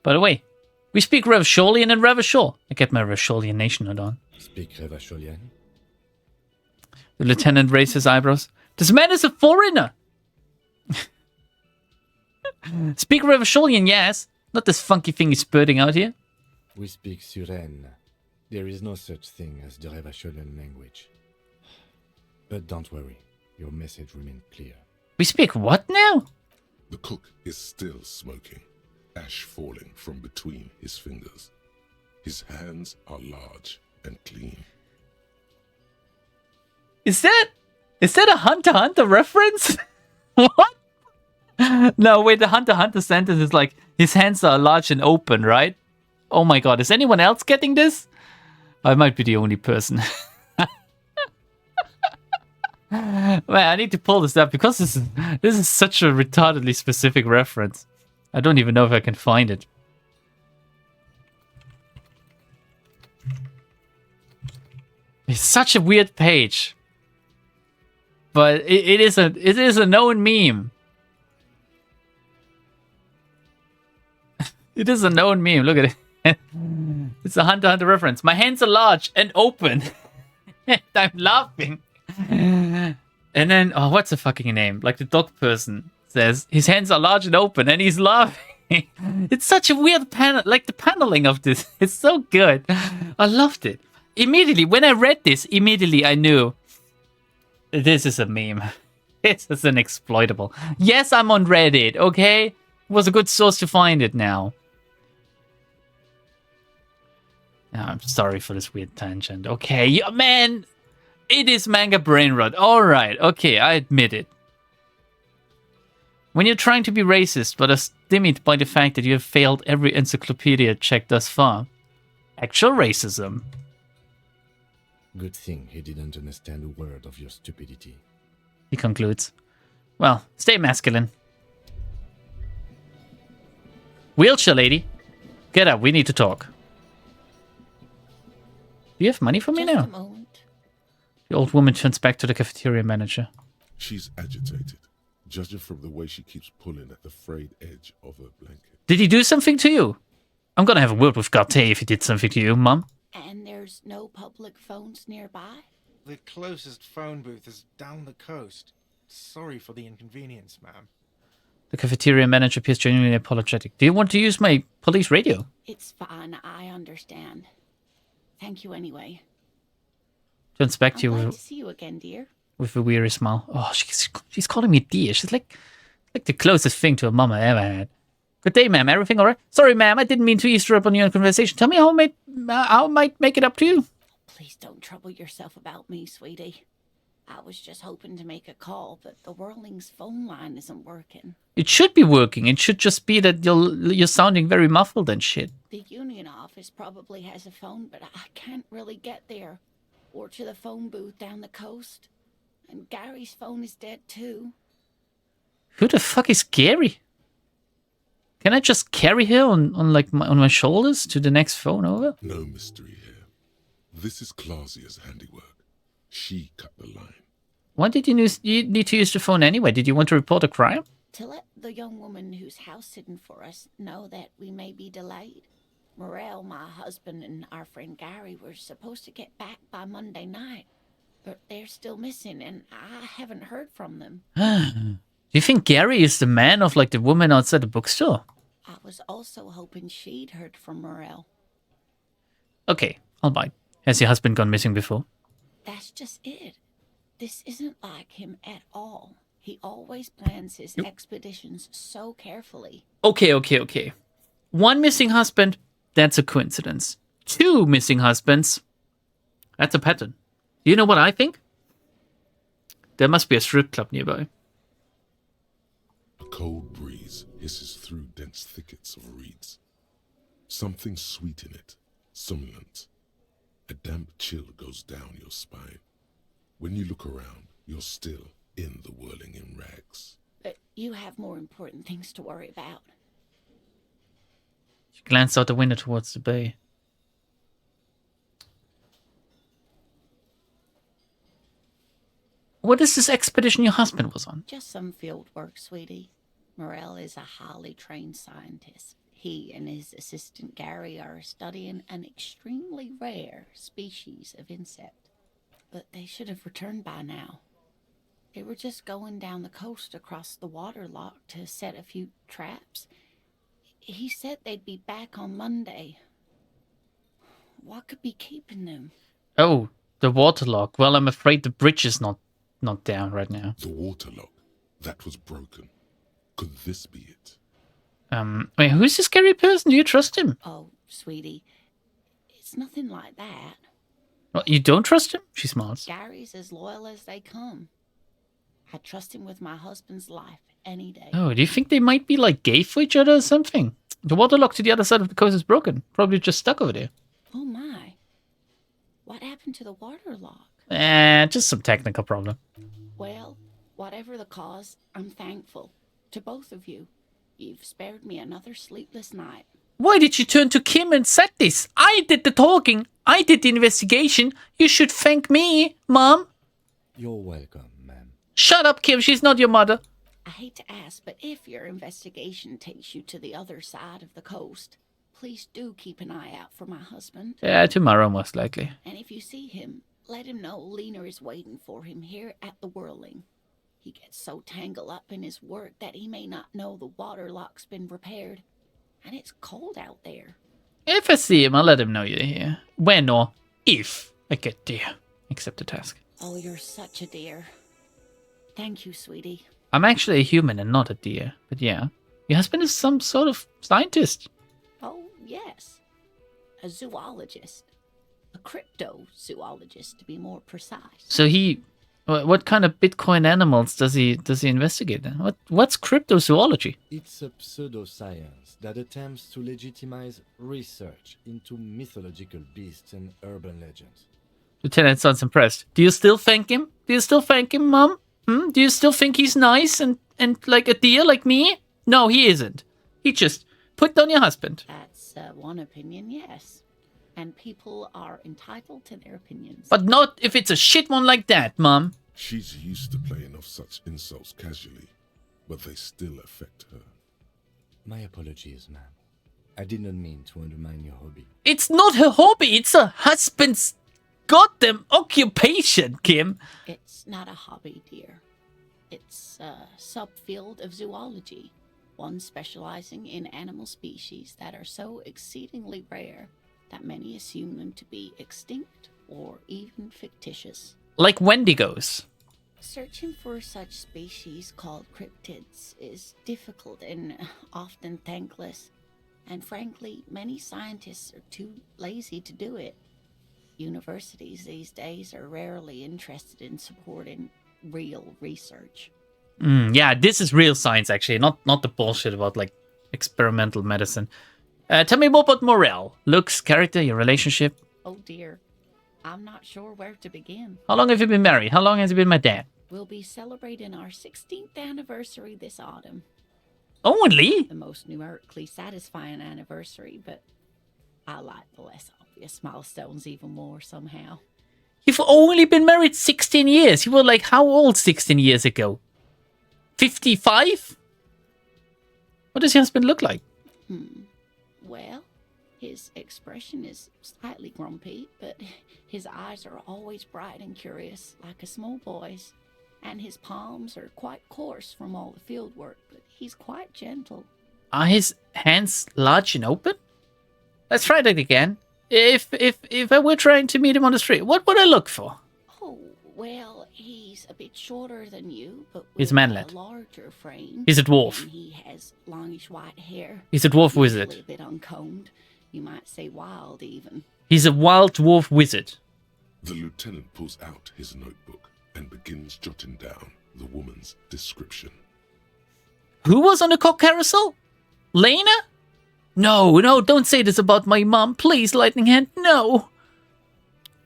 By the way, we speak Revacholian in Revachol. I get my Revacholian nation hood on. Speak Revacholian? The lieutenant raised his eyebrows. This man is a foreigner! Speak Revacholian, yes. Not this funky thing he's spurting out here. We speak Suren. There is no such thing as the Revacholian language. But don't worry, your message remains clear. We speak what now? The cook is still smoking, ash falling from between his fingers. His hands are large and clean. Is that a Hunter x Hunter reference? What? No, wait, the Hunter x Hunter sentence is like, his hands are large and open, right? Oh my god, is anyone else getting this? I might be the only person. Man, I need to pull this up because this is such a retardedly specific reference. I don't even know if I can find it. It's such a weird page. But it is a known meme. It is a known meme. Look at it. It's a Hunter x Hunter reference. My hands are large and open. And I'm laughing. And then, oh, what's the fucking name? Like the dog person says, his hands are large and open, and he's laughing. It's such a weird panel. Like the paneling of this, it's so good. I loved it. Immediately, when I read this, immediately I knew this is a meme. This is an exploitable. Yes, I'm on Reddit, okay? It was a good source to find it now. I'm sorry for this weird tangent. Okay, yeah, man, it is manga brain rot. All right, okay, I admit it. When you're trying to be racist, but are stymied by the fact that you have failed every encyclopedia check thus far. Actual racism. Good thing he didn't understand a word of your stupidity. He concludes. Well, stay masculine. Wheelchair lady, get up, we need to talk. Do you have money for me Just now? a moment. The old woman turns back to the cafeteria manager. She's agitated, judging from the way she keeps pulling at the frayed edge of her blanket. Did he do something to you? I'm gonna have a word with Garte if he did something to you, Mum. And there's no public phones nearby? The closest phone booth is down the coast. Sorry for the inconvenience, ma'am. The cafeteria manager appears genuinely apologetic. Do you want to use my police radio? It's fine, I understand. Thank you anyway. Turns back I'm to you glad with, to see you again, dear. with a weary smile. Oh, she's calling me dear. She's like the closest thing to a mum I ever had. Good day, ma'am. Everything all right? Sorry, ma'am. I didn't mean to eavesdrop on your conversation. Tell me how I might make it up to you. Please don't trouble yourself about me, sweetie. I was just hoping to make a call, but the Whirling's phone line isn't working. It should be working. It should just be that you're sounding very muffled and shit. The union office probably has a phone, but I can't really get there. Or to the phone booth down the coast. And Gary's phone is dead too. Who the fuck is Gary? Can I just carry her on my shoulders to the next phone over? No mystery here. This is Klaasje's handiwork. She cut the line. Why did you need to use the phone anyway? Did you want to report a crime? To let the young woman who's house sitting for us know that we may be delayed. Morel, my husband, and our friend Gary were supposed to get back by Monday night. But they're still missing, and I haven't heard from them. Do you think Gary is the man of like the woman outside the bookstore? I was was also hoping she'd heard from Morel. Okay, I'll bite. Has your husband gone missing before? That's just it. This isn't like him at all. He always plans his expeditions so carefully. Okay. One missing husband, that's a coincidence. Two missing husbands, that's a pattern. You know what I think? There must be a strip club nearby. A cold breeze hisses through dense thickets of reeds. Something sweet in it, somnolent. A damp chill goes down your spine. When you look around, you're still in the whirling in rags. But you have more important things to worry about. She glanced out the window towards the bay. What is this expedition your husband was on? Just some field work, sweetie. Morel is a highly trained scientist. He and his assistant Gary are studying an extremely rare species of insect. But they should have returned by now. They were just going down the coast across the waterlock to set a few traps. He said they'd be back on Monday. What could be keeping them? Oh, the waterlock. Well, I'm afraid the bridge is not down right now. The waterlock, that was broken. Could this be it? Wait, who's this scary person? Do you trust him? Oh, sweetie, it's nothing like that. Well, you don't trust him? She smiles. Gary's as loyal as they come. I trust him with my husband's life any day. Oh, do you think they might be like gay for each other or something? The waterlock to the other side of the coast is broken. Probably just stuck over there. Oh my. What happened to the waterlock? Just some technical problem. Well, whatever the cause, I'm thankful. To both of you. You've spared me another sleepless night. Why did you turn to Kim and said this? I did the talking. I did the investigation. You should thank me, Mom. You're welcome, ma'am. Shut up, Kim. She's not your mother. I hate to ask, but if your investigation takes you to the other side of the coast, please do keep an eye out for my husband. Yeah, tomorrow most likely. And if you see him, let him know Lena is waiting for him here at the Whirling. He gets so tangled up in his work that he may not know the waterlock's been repaired. And it's cold out there. If I see him, I'll let him know you're here. When or if I get there. Accept the task. Oh, you're such a dear. Thank you, sweetie. I'm actually a human and not a deer. But yeah, your husband is some sort of scientist. Oh, yes. A zoologist. A cryptozoologist, to be more precise. So what kind of Bitcoin animals does he investigate then? What's cryptozoology? It's a pseudoscience that attempts to legitimize research into mythological beasts and urban legends. Lieutenant sounds impressed. Do you still thank him? Mom? Do you still think he's nice and like a deer like me? No, he isn't. He just put down your husband. That's one opinion, yes. And people are entitled to their opinions. But not if it's a shit one like that, Mom. She's used to playing off such insults casually, but they still affect her. My apologies, ma'am. I did not mean to undermine your hobby. It's not her hobby. It's her husband's goddamn occupation, Kim. It's not a hobby, dear. It's a subfield of zoology, one specializing in animal species that are so exceedingly rare that many assume them to be extinct or even fictitious. Like Wendigos. Searching for such species called cryptids is difficult and often thankless, and frankly, many scientists are too lazy to do it. Universities these days are rarely interested in supporting real research. Yeah, this is real science, actually, not the bullshit about like experimental medicine. Tell me more about Morel. Looks, character, your relationship. Oh dear, I'm not sure where to begin. How long have you been married? How long has he been my dad? We'll be celebrating our 16th anniversary this autumn. Only? The most numerically satisfying anniversary, but I like the less obvious milestones even more somehow. You've only been married 16 years. You were like how old 16 years ago? 55? What does your husband look like? Well, his expression is slightly grumpy, but his eyes are always bright and curious, like a small boy's. And his palms are quite coarse from all the field work, but he's quite gentle. Are his hands large and open? Let's try that again. If I were trying to meet him on the street, what would I look for? Oh, well, he's a bit shorter than you, but He's with manlet. a larger frame. He's a dwarf. And he has longish white hair. He's a dwarf Usually wizard. a bit uncombed. You might say wild, even. He's a wild dwarf wizard. The lieutenant pulls out his notebook and begins jotting down the woman's description. Who was on the cock carousel? Lena? No, don't say this about my mom. Please, Lightning Hand, no.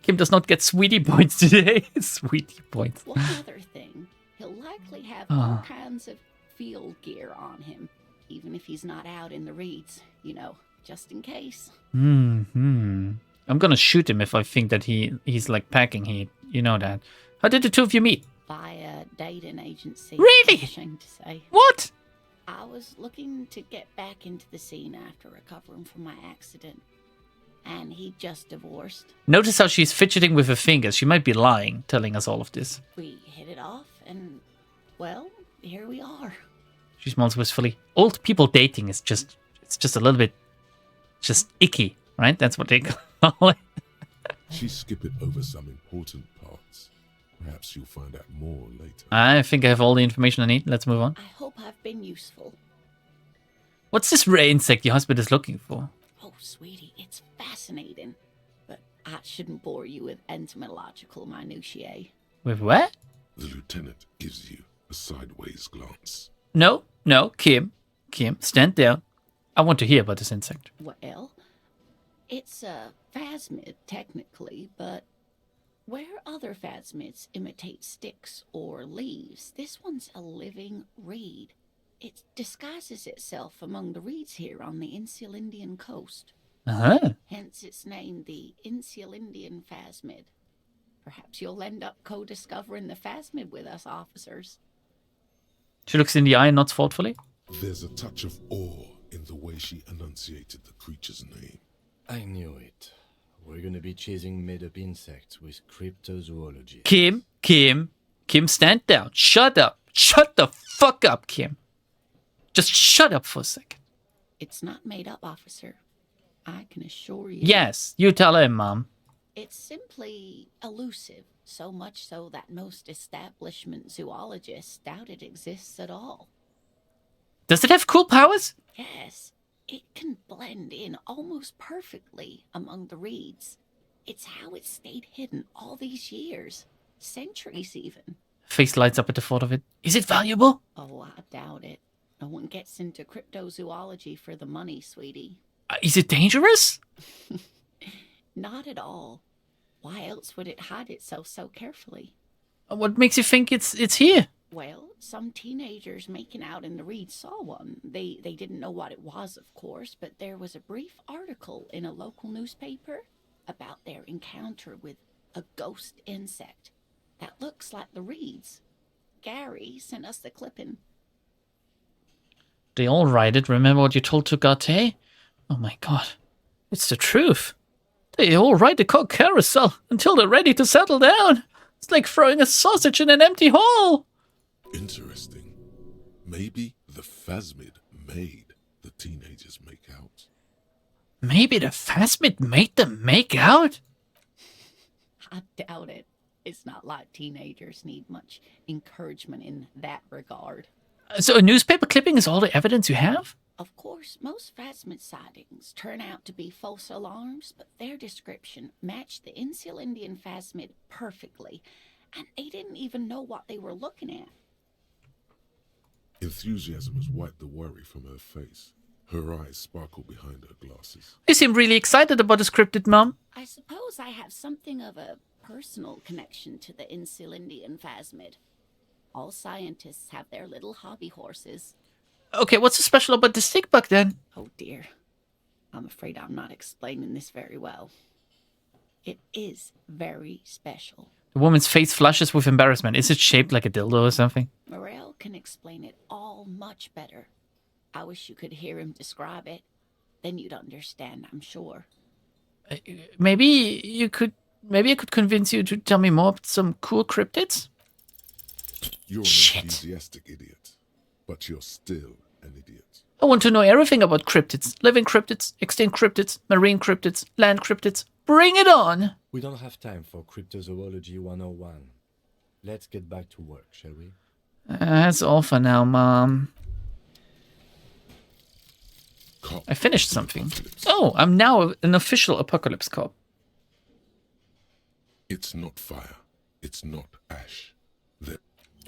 Kim does not get sweetie points today. Sweetie points. One other thing, he'll likely have all kinds of field gear on him, even if he's not out in the reeds, you know, just in case. I'm gonna shoot him if I think that he's like packing heat. You know that. How did the two of you meet? By a dating agency. Really? I'm ashamed to say. What? I was looking to get back into the scene after recovering from my accident, and he just divorced. Notice how she's fidgeting with her fingers. She might be lying, telling us all of this. We hit it off, and, well, here we are. She smiles wistfully. Old people dating is just a little bit just icky, right? That's what they call it. She's skipping over some important parts. Perhaps you'll find out more later. I think I have all the information I need. Let's move on. I hope I've been useful. What's this rare insect your husband is looking for? Oh, sweetie, it's fascinating. But I shouldn't bore you with entomological minutiae. With what? The lieutenant gives you a sideways glance. No, Kim, stand down. I want to hear about this insect. Well, it's a phasmid, technically, but where other phasmids imitate sticks or leaves, this one's a living reed. It disguises itself among the reeds here on the Insulindian coast. Uh-huh. Hence its name, the Insulindian phasmid. Perhaps you'll end up co-discovering the phasmid with us, officers. She looks in the eye and nods thoughtfully. There's a touch of awe in the way she enunciated the creature's name. I knew it. We're gonna be chasing made-up insects with cryptozoology. Kim, stand down. Shut up. Shut the fuck up, Kim. Just shut up for a second. It's not made up, officer. I can assure you. Yes, you tell him, Mom. It's simply elusive, so much so that most establishment zoologists doubt it exists at all. Does it have cool powers? Yes, it can blend in almost perfectly among the reeds. It's how it stayed hidden all these years, centuries even. Face lights up at the thought of it. Is it valuable? Oh, I doubt it. No one gets into cryptozoology for the money, sweetie. Is it dangerous? Not at all. Why else would it hide itself so carefully? What makes you think it's here? Well, some teenagers making out in the reeds saw one. They didn't know what it was, of course, but there was a brief article in a local newspaper about their encounter with a ghost insect that looks like the reeds. Gary sent us the clipping. They all write it. Remember what you told to Garte? Oh my god. It's the truth. They all ride the cock carousel until they're ready to settle down. It's like throwing a sausage in an empty hole. Interesting. Maybe the phasmid made the teenagers make out. Maybe the phasmid made them make out? I doubt it. It's not like teenagers need much encouragement in that regard. So a newspaper clipping is all the evidence you have? Of course, most phasmid sightings turn out to be false alarms, but their description matched the Insulindian phasmid perfectly, and they didn't even know what they were looking at. Enthusiasm has wiped the worry from her face. Her eyes sparkle behind her glasses. You seem really excited about the scripted, Mom. I suppose I have something of a personal connection to the Insulindian phasmid. All scientists have their little hobby horses. Okay, what's so special about the stick bug then? Oh dear. I'm afraid I'm not explaining this very well. It is very special. The woman's face flushes with embarrassment. Is it shaped like a dildo or something? Morel can explain it all much better. I wish you could hear him describe it. Then you'd understand, I'm sure. Maybe I could convince you to tell me more about some cool cryptids? You're an Shit. enthusiastic idiot, but you're still An idiot. I want to know everything about cryptids. Living cryptids, extinct cryptids, marine cryptids, land cryptids. Bring it on! We don't have time for Cryptozoology 101. Let's get back to work, shall we? That's all for now, Mom. Cop I finished of the something. apocalypse. Oh, I'm now an official apocalypse cop. It's not fire. It's not ash.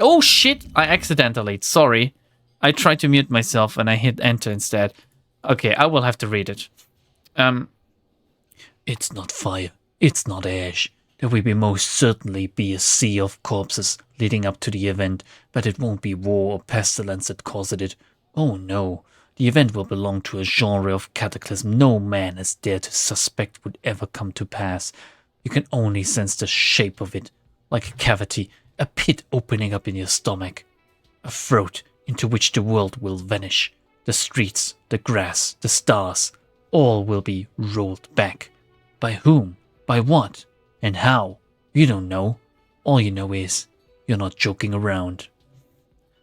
Oh shit! I accidentally. Sorry. I tried to mute myself and I hit enter instead. Okay, I will have to read it. It's not fire. It's not ash. There will most certainly be a sea of corpses leading up to the event, but it won't be war or pestilence that caused it. Oh no. The event will belong to a genre of cataclysm no man has dared to suspect would ever come to pass. You can only sense the shape of it, like a cavity, a pit opening up in your stomach. A throat into which the world will vanish. The streets, the grass, the stars, all will be rolled back. By whom? By what? And how? You don't know. All you know is, you're not joking around.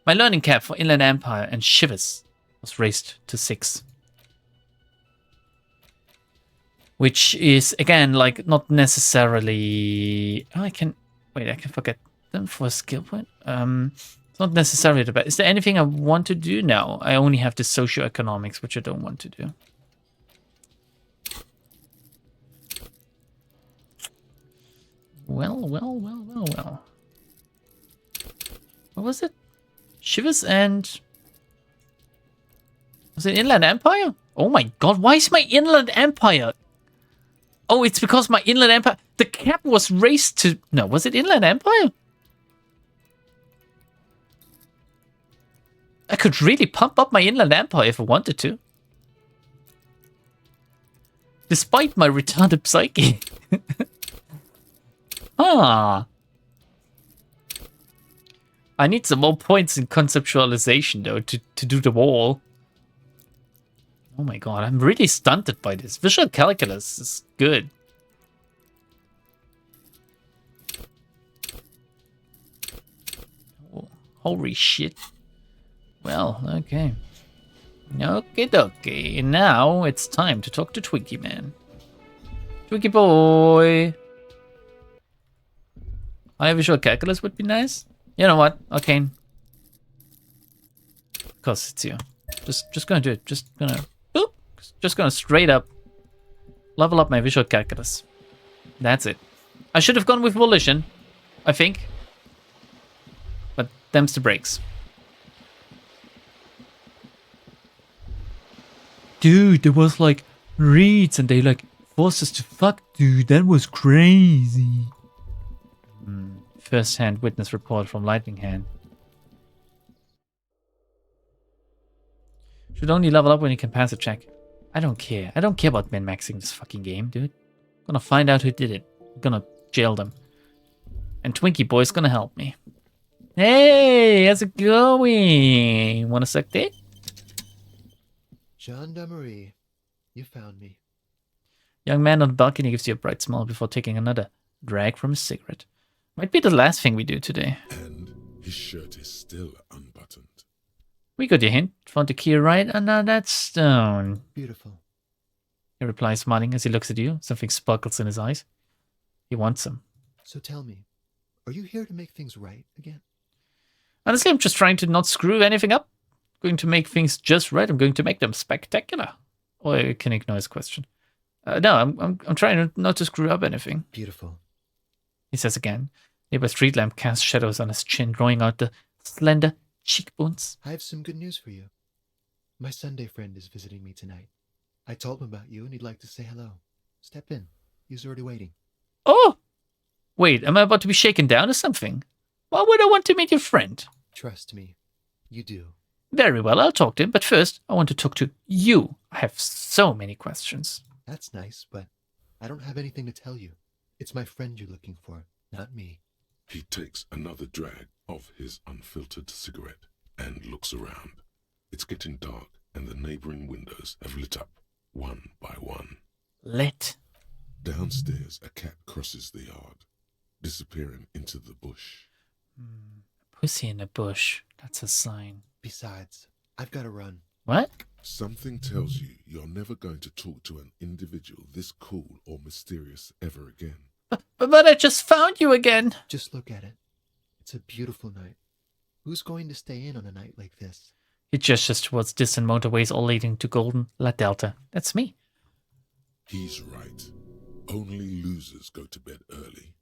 My learning cap for Inland Empire and Shivers was raised to 6. Which is, again, like, not necessarily... Oh, I can forget them for a skill point. It's not necessarily the best. Is there anything I want to do now? I only have the socioeconomics, which I don't want to do. Well. What was it? Shivers and... Was it Inland Empire? Oh my god, why is my Inland Empire? Oh, it's because my Inland Empire... The cap was raised to... No, was it Inland Empire? I could really pump up my Inland Empire if I wanted to. Despite my retarded psyche. Ah. I need some more points in conceptualization, though, to do the wall. Oh my god, I'm really stunted by this. Visual calculus is good. Oh, holy shit. Well, okay. Okie dokie. Now it's time to talk to Twinkie Man. Twinkie boy. Higher visual calculus would be nice. You know what? Okay. Of course it's you. Just gonna do it. Just gonna boop. Just gonna straight up level up my visual calculus. That's it. I should have gone with volition, I think. But them's the breaks. Dude, there was like reeds and they like forced us to fuck, dude. That was crazy. First-hand witness report from Lightning Hand. Should only level up when you can pass a check. I don't care. I don't care about min-maxing this fucking game, dude. I'm gonna find out who did it. I'm gonna jail them. And Twinkie Boy's gonna help me. Hey, how's it going? Wanna suck dick? Gendarmerie, you found me. Young man on the balcony gives you a bright smile before taking another drag from his cigarette. Might be the last thing we do today. And his shirt is still unbuttoned. We got your hint. Found the key right under that stone. Beautiful. He replies, smiling as he looks at you. Something sparkles in his eyes. He wants some. So tell me, are you here to make things right again? Honestly, I'm just trying to not screw anything up. I'm going to make things just right. I'm going to make them spectacular. Or you can ignore his question. No, I'm trying not to screw up anything. Beautiful. He says again. Nearby street lamp casts shadows on his chin, drawing out the slender cheekbones. I have some good news for you. My Sunday friend is visiting me tonight. I told him about you and he'd like to say hello. Step in. He's already waiting. Oh! Wait, am I about to be shaken down or something? Why would I want to meet your friend? Trust me, you do. Very well, I'll talk to him, but first, I want to talk to you. I have so many questions. That's nice, but I don't have anything to tell you. It's my friend you're looking for, not me. He takes another drag of his unfiltered cigarette and looks around. It's getting dark and the neighboring windows have lit up one by one. Lit. Downstairs, a cat crosses the yard, disappearing into the bush. Pussy in a bush. That's a sign. Besides, I've got to run. What? Something tells you you're never going to talk to an individual this cool or mysterious ever again. But I just found you again. Just look at it. It's a beautiful night. Who's going to stay in on a night like this? He gestures towards distant motorways all leading to Golden La Delta. That's me. He's right. Only losers go to bed early.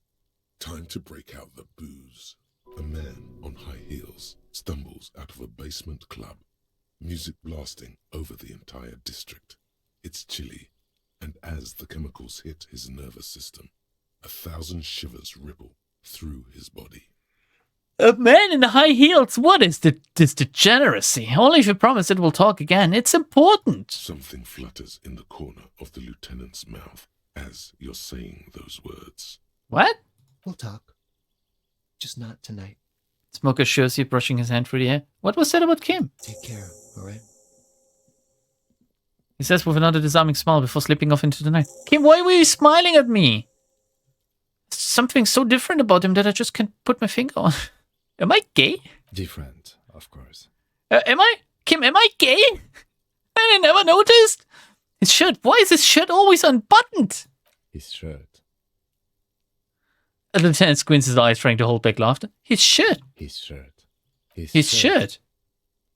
Time to break out the booze. A man on high heels stumbles out of a basement club. Music blasting over the entire district. It's chilly, and as the chemicals hit his nervous system, 1,000 shivers ripple through his body. A man in high heels? What is this degeneracy? Only if you promise it we'll talk again. It's important. Something flutters in the corner of the lieutenant's mouth as you're saying those words. What? We'll talk. Just not tonight. Smoker shows you brushing his hand through the air. What was said about Kim? Take care, alright? He says with another disarming smile before slipping off into the night. Kim, why were you smiling at me? Something so different about him that I just can't put my finger on. Am I gay? Different, of course. Am I? Kim, am I gay? I never noticed. His shirt. Why is his shirt always unbuttoned? His shirt. The lieutenant squints his eyes, trying to hold back laughter. His shirt. His shirt. His shirt.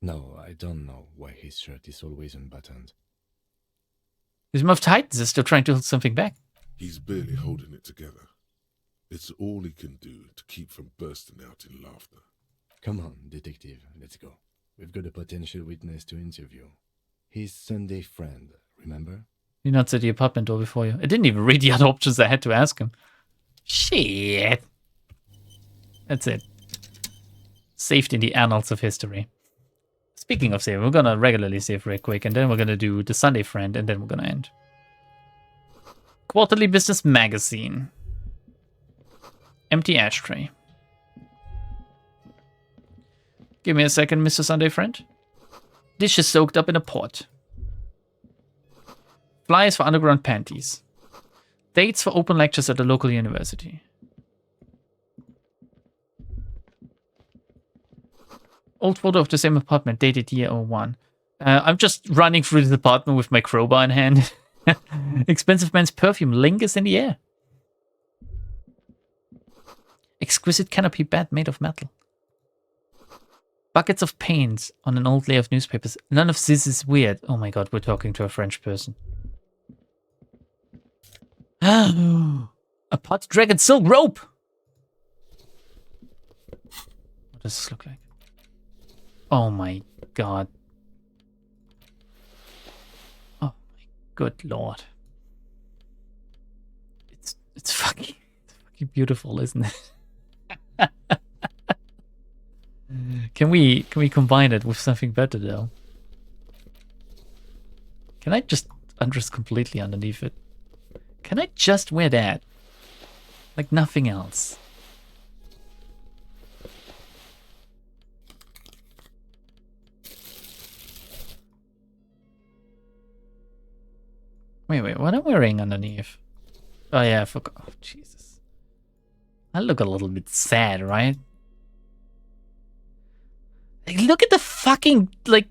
No, I don't know why his shirt is always unbuttoned. His mouth tightens as though trying to hold something back. He's barely holding it together. It's all he can do to keep from bursting out in laughter. Come on, detective, let's go. We've got a potential witness to interview. His Sunday friend, remember? He nods at the apartment door before you. I didn't even read the other options I had to ask him. Shit. That's it. Saved in the annals of history. Speaking of saving, we're gonna regularly save real quick, and then we're gonna do the Sunday friend, and then we're gonna end. Quarterly Business Magazine. Empty ashtray. Give me a second, Mr. Sunday friend. Dishes soaked up in a pot. Flyers for underground panties. Dates for open lectures at the local university. Old photo of the same apartment, dated year 01. I'm just running through the apartment with my crowbar in hand. Expensive man's perfume lingers in the air. Exquisite canopy bed made of metal. Buckets of paint on an old layer of newspapers. None of this is weird. Oh my god, we're talking to a French person. A pot dragon silk rope! What does this look like? Oh my god. Oh my good lord. It's fucking beautiful, isn't it? Can we combine it with something better though? Can I just undress completely underneath it? Can I just wear that? Like nothing else. Wait, what am I wearing underneath? Oh yeah, I forgot. Oh, Jesus. I look a little bit sad, right? Like, look at the fucking, like,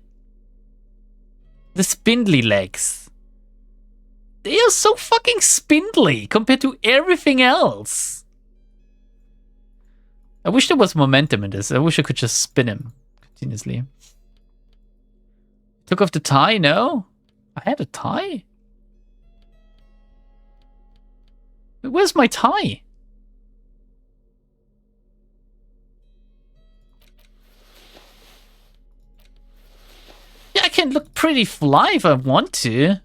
the spindly legs. They are so fucking spindly compared to everything else. I wish there was momentum in this. I wish I could just spin him continuously. Took off the tie? No? I had a tie? Where's my tie? Yeah, I can look pretty fly if I want to.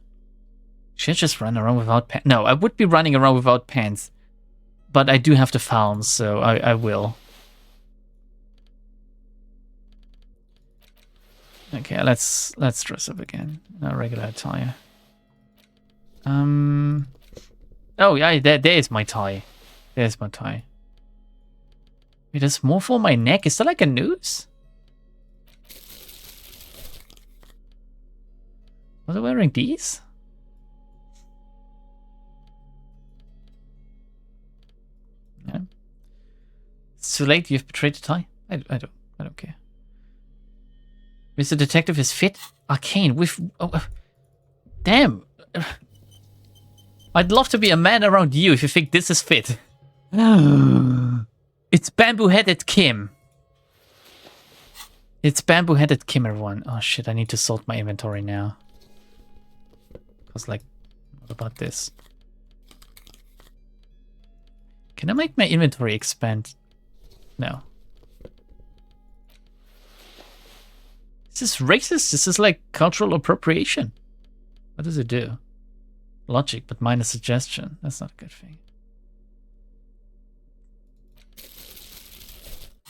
Should I just run around without pants? No, I would be running around without pants. But I do have the found, so I will. Okay, let's dress up again. A regular attire. Oh yeah, there's my tie. There's my tie. Wait, there's more for my neck. Is that like a noose? Was I wearing these? Yeah. It's too late. You've betrayed the tie. I don't care. Mr. Detective is fit? Arcane, with... Oh, damn. I'd love to be a man around you if you think this is fit. It's bamboo-headed Kim. It's bamboo-headed Kim, everyone. Oh shit, I need to sort my inventory now. Because, like, what about this? Can I make my inventory expand? No. This is racist. This is like cultural appropriation. What does it do? Logic, but minus suggestion. That's not a good thing.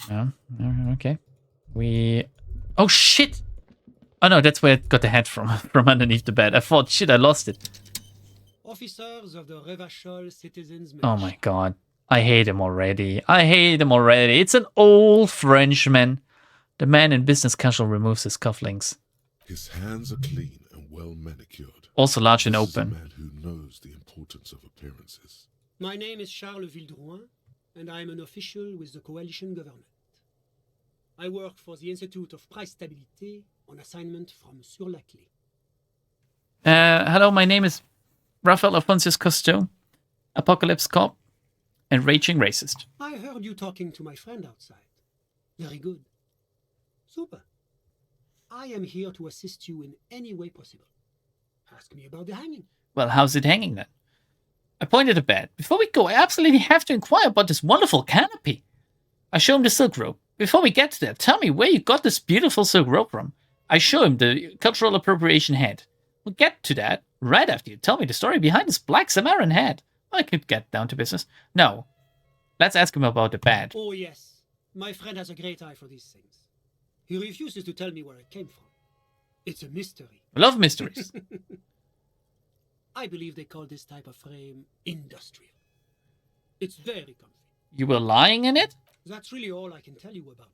No, okay. Oh shit! Oh no, that's where it got the head from underneath the bed. I thought, shit, I lost it. Officers of the Revachol Citizens Oh my god. I hate him already. It's an old Frenchman. The man in business casual removes his cufflinks. His hands are clean and well manicured. Also large and This is a open. man who knows the importance of appearances. My name is Charles Vildrouin, and I am an official with the coalition government. I work for the Institute of Price Stabilité on assignment from Sur-la-Clé. Hello, my name is Raphael Alphonsus Costeau, Apocalypse Cop, and Raging Racist. I heard you talking to my friend outside. Very good. Super. I am here to assist you in any way possible. Ask me about the hanging. Well, how's it hanging then? I pointed a bed. Before we go, I absolutely have to inquire about this wonderful canopy. I show him the silk rope. Before we get to that, tell me where you got this beautiful silk rope from. I show him the cultural appropriation head. We'll get to that right after you tell me the story behind this black Samaran head. I could get down to business. No. Let's ask him about the bed. Oh, yes. My friend has a great eye for these things. He refuses to tell me where it came from. It's a mystery. I love mysteries. I believe they call this type of frame industrial. It's very comfy. You were lying in it? That's really all I can tell you about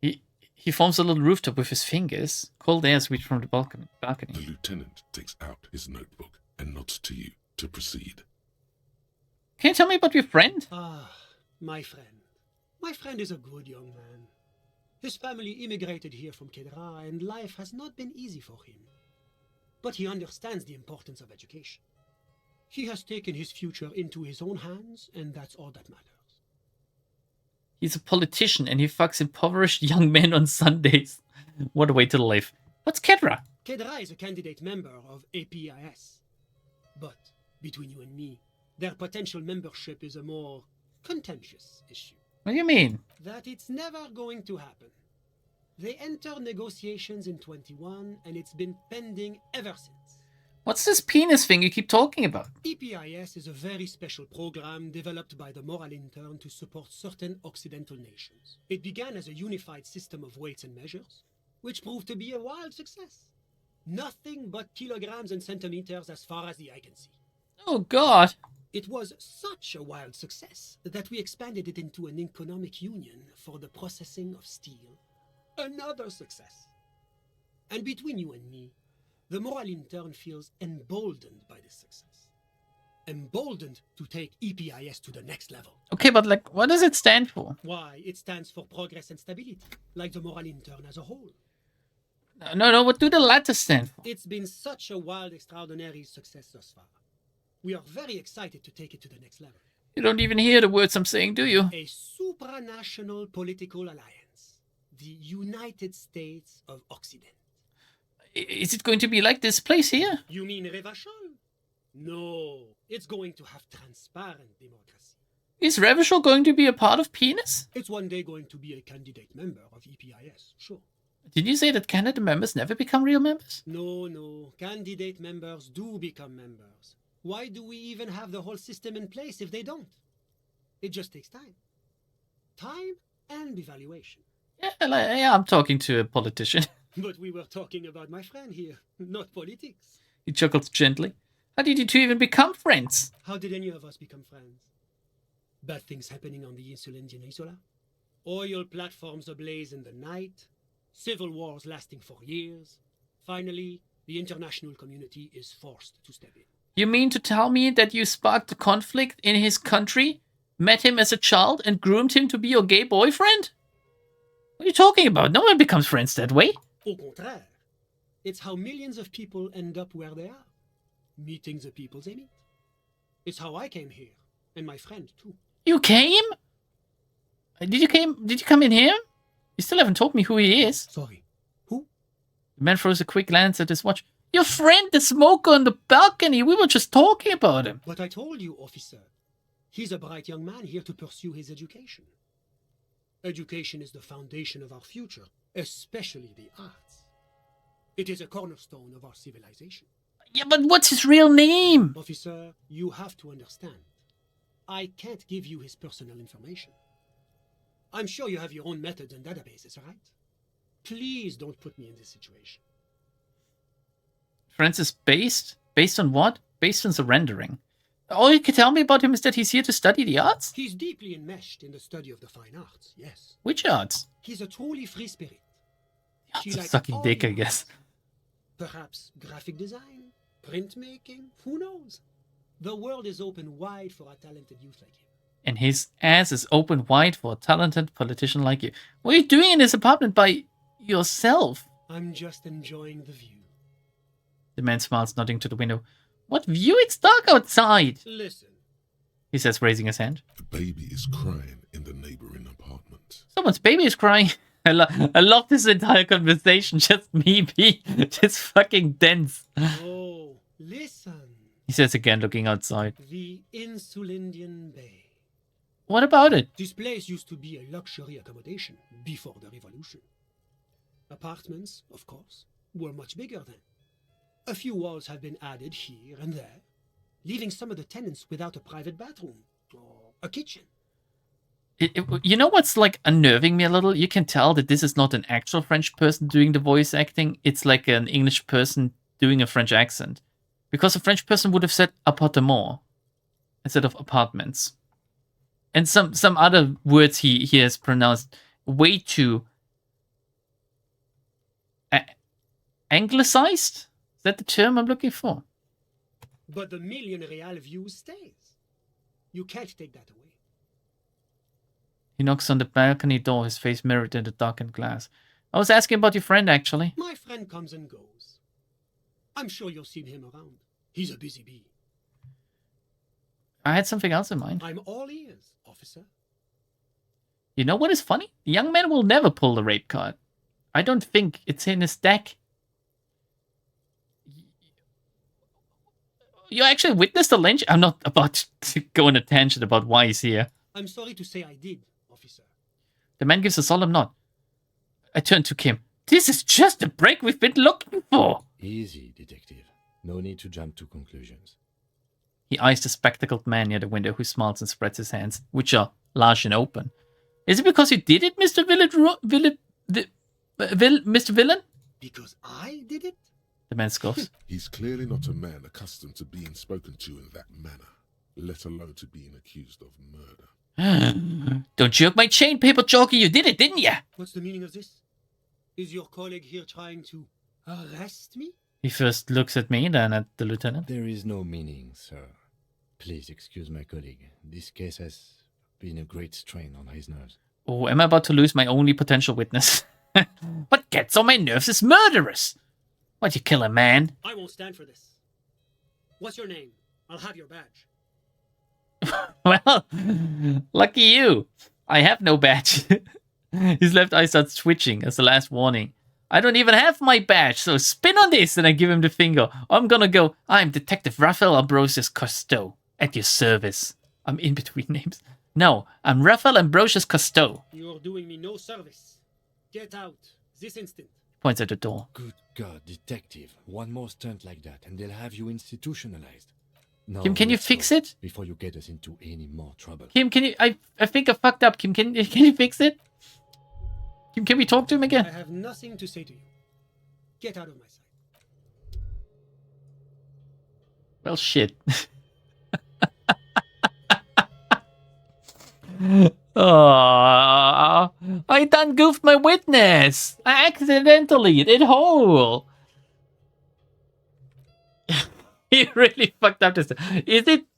it. He forms a little rooftop with his fingers. Cold air sweeps from the balcony. The lieutenant takes out his notebook and nods to you to proceed. Can you tell me about your friend? Ah, my friend. My friend is a good young man. His family immigrated here from Kedra, and life has not been easy for him. But he understands the importance of education. He has taken his future into his own hands, and that's all that matters. He's a politician and he fucks impoverished young men on Sundays. What a way to live. What's Kedra? Kedra is a candidate member of APIS. But, between you and me, their potential membership is a more contentious issue. What do you mean? That it's never going to happen. They entered negotiations in 21, and it's been pending ever since. What's this penis thing you keep talking about? EPIS is a very special program developed by the Moral Intern to support certain Occidental nations. It began as a unified system of weights and measures, which proved to be a wild success. Nothing but kilograms and centimeters as far as the eye can see. Oh, God. It was such a wild success that we expanded it into an economic union for the processing of steel. Another success. And between you and me, the Moral Intern feels emboldened by this success. Emboldened to take EPIS to the next level. Okay, but like, what does it stand for? Why, it stands for progress and stability, like the Moral Intern as a whole. No, what do the letters stand for? It's been such a wild, extraordinary success thus far. We are very excited to take it to the next level. You don't even hear the words I'm saying, do you? A supranational political alliance. The United States of Occident. Is it going to be like this place here? You mean Revachol? No, it's going to have transparent democracy. Is Revachol going to be a part of penis? It's one day going to be a candidate member of EPIS, sure. Did you say that candidate members never become real members? No, candidate members do become members. Why do we even have the whole system in place if they don't? It just takes time. Time and evaluation. Yeah, I'm talking to a politician. But we were talking about my friend here, not politics. He chuckles gently. How did you two even become friends? How did any of us become friends? Bad things happening on the Insulindian Isola? Oil platforms ablaze in the night? Civil wars lasting for years? Finally, the international community is forced to step in. You mean to tell me that you sparked the conflict in his country, met him as a child, and groomed him to be your gay boyfriend? What are you talking about? No one becomes friends that way. Au contraire, it's how millions of people end up where they are, meeting the people they meet. It's how I came here, and my friend too. You came? Did you come in here? You still haven't told me who he is. Sorry, who? The man throws a quick glance at his watch. Your friend, the smoker on the balcony. We were just talking about him. But I told you, officer. He's a bright young man here to pursue his education. Education is the foundation of our future, especially the arts. It is a cornerstone of our civilization. Yeah, but what's his real name? Officer, you have to understand. I can't give you his personal information. I'm sure you have your own methods and databases, right? Please don't put me in this situation. Francis, based? Based on what? Based on surrendering. All you can tell me about him is that he's here to study the arts? He's deeply enmeshed in the study of the fine arts, yes. Which arts? He's a truly free spirit. He Arts of likes sucking all dick, the I guess. arts. Perhaps graphic design, printmaking, who knows? The world is open wide for a talented youth like him. And his ass is open wide for a talented politician like you. What are you doing in this apartment by yourself? I'm just enjoying the view. The man smiles, nodding to the window. What view? It's dark outside. Listen. He says, raising his hand. The baby is crying in the neighboring apartment. Someone's baby is crying. I love this entire conversation. Just me being just fucking dense. Oh, listen. He says again, looking outside. The Insulindian Bay. What about it? This place used to be a luxury accommodation before the revolution. Apartments, of course, were much bigger then. A few walls have been added here and there, leaving some of the tenants without a private bathroom or a kitchen. You know what's like unnerving me a little? You can tell that this is not an actual French person doing the voice acting. It's like an English person doing a French accent. Because a French person would have said appartement instead of apartments. And some other words he has pronounced way too anglicized? Is that the term I'm looking for? But the million real view stays. You can't take that away. He knocks on the balcony door, his face mirrored in the darkened glass. I was asking about your friend, actually. My friend comes and goes. I'm sure you'll see him around. He's a busy bee. I had something else in mind. I'm all ears, officer. You know what is funny? The young man will never pull the rape card. I don't think it's in his deck. You actually witnessed the lynch? I'm not about to go on a tangent about why he's here. I'm sorry to say I did, officer. The man gives a solemn nod. I turn to Kim. This is just the break we've been looking for. Easy, detective. No need to jump to conclusions. He eyes the spectacled man near the window who smiles and spreads his hands, which are large and open. Is it because you did it, Mr. Mr. Villain? Because I did it? The man scoffs. He's clearly not a man accustomed to being spoken to in that manner, let alone to being accused of murder. Don't jerk my chain, paper jockey. You did it, didn't you? What's the meaning of this? Is your colleague here trying to arrest me? He first looks at me, then at the lieutenant. There is no meaning, sir. Please excuse my colleague. This case has been a great strain on his nerves. Oh, am I about to lose my only potential witness? What gets on my nerves is murderous. Why'd you kill a man? I won't stand for this. What's your name? I'll have your badge. Well, lucky you. I have no badge. His left eye starts twitching as the last warning. I don't even have my badge, so spin on this and I give him the finger. I'm gonna go, I'm Detective Raphael Ambrosius Cousteau, at your service. I'm in between names. No, I'm Raphael Ambrosius Cousteau. You're doing me no service. Get out, this instant. Points at the door. Good God, detective. One more stunt like that and they'll have you institutionalized. Now, Kim, can you let's fix go it? Before you get us into any more trouble. Kim, can you... I think I fucked up. Kim, can you fix it? Kim, can we talk to him again? I have nothing to say to you. Get out of my sight. Well, shit. Oh, I done goofed my witness. I accidentally did hole. He really fucked up this.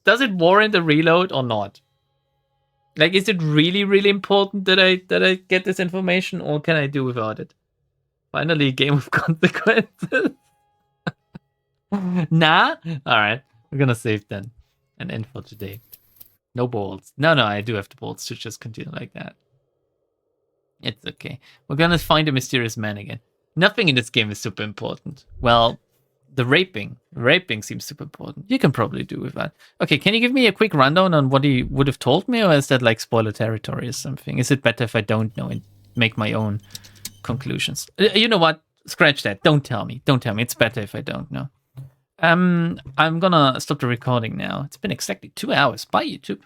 Does it warrant a reload or not? Like, is it really, really important that I get this information, or can I do without it? Finally, a game with consequences. Nah? Alright. We're gonna save then. And end for today. No bolts. No, I do have the bolts to just continue like that. It's okay. We're gonna find a mysterious man again. Nothing in this game is super important. Well, the raping. Raping seems super important. You can probably do with that. Okay, can you give me a quick rundown on what he would have told me, or is that like spoiler territory or something? Is it better if I don't know and make my own conclusions? You know what? Scratch that. Don't tell me. Don't tell me. It's better if I don't know. I'm gonna stop the recording now. It's been exactly 2 hours. Bye, YouTube.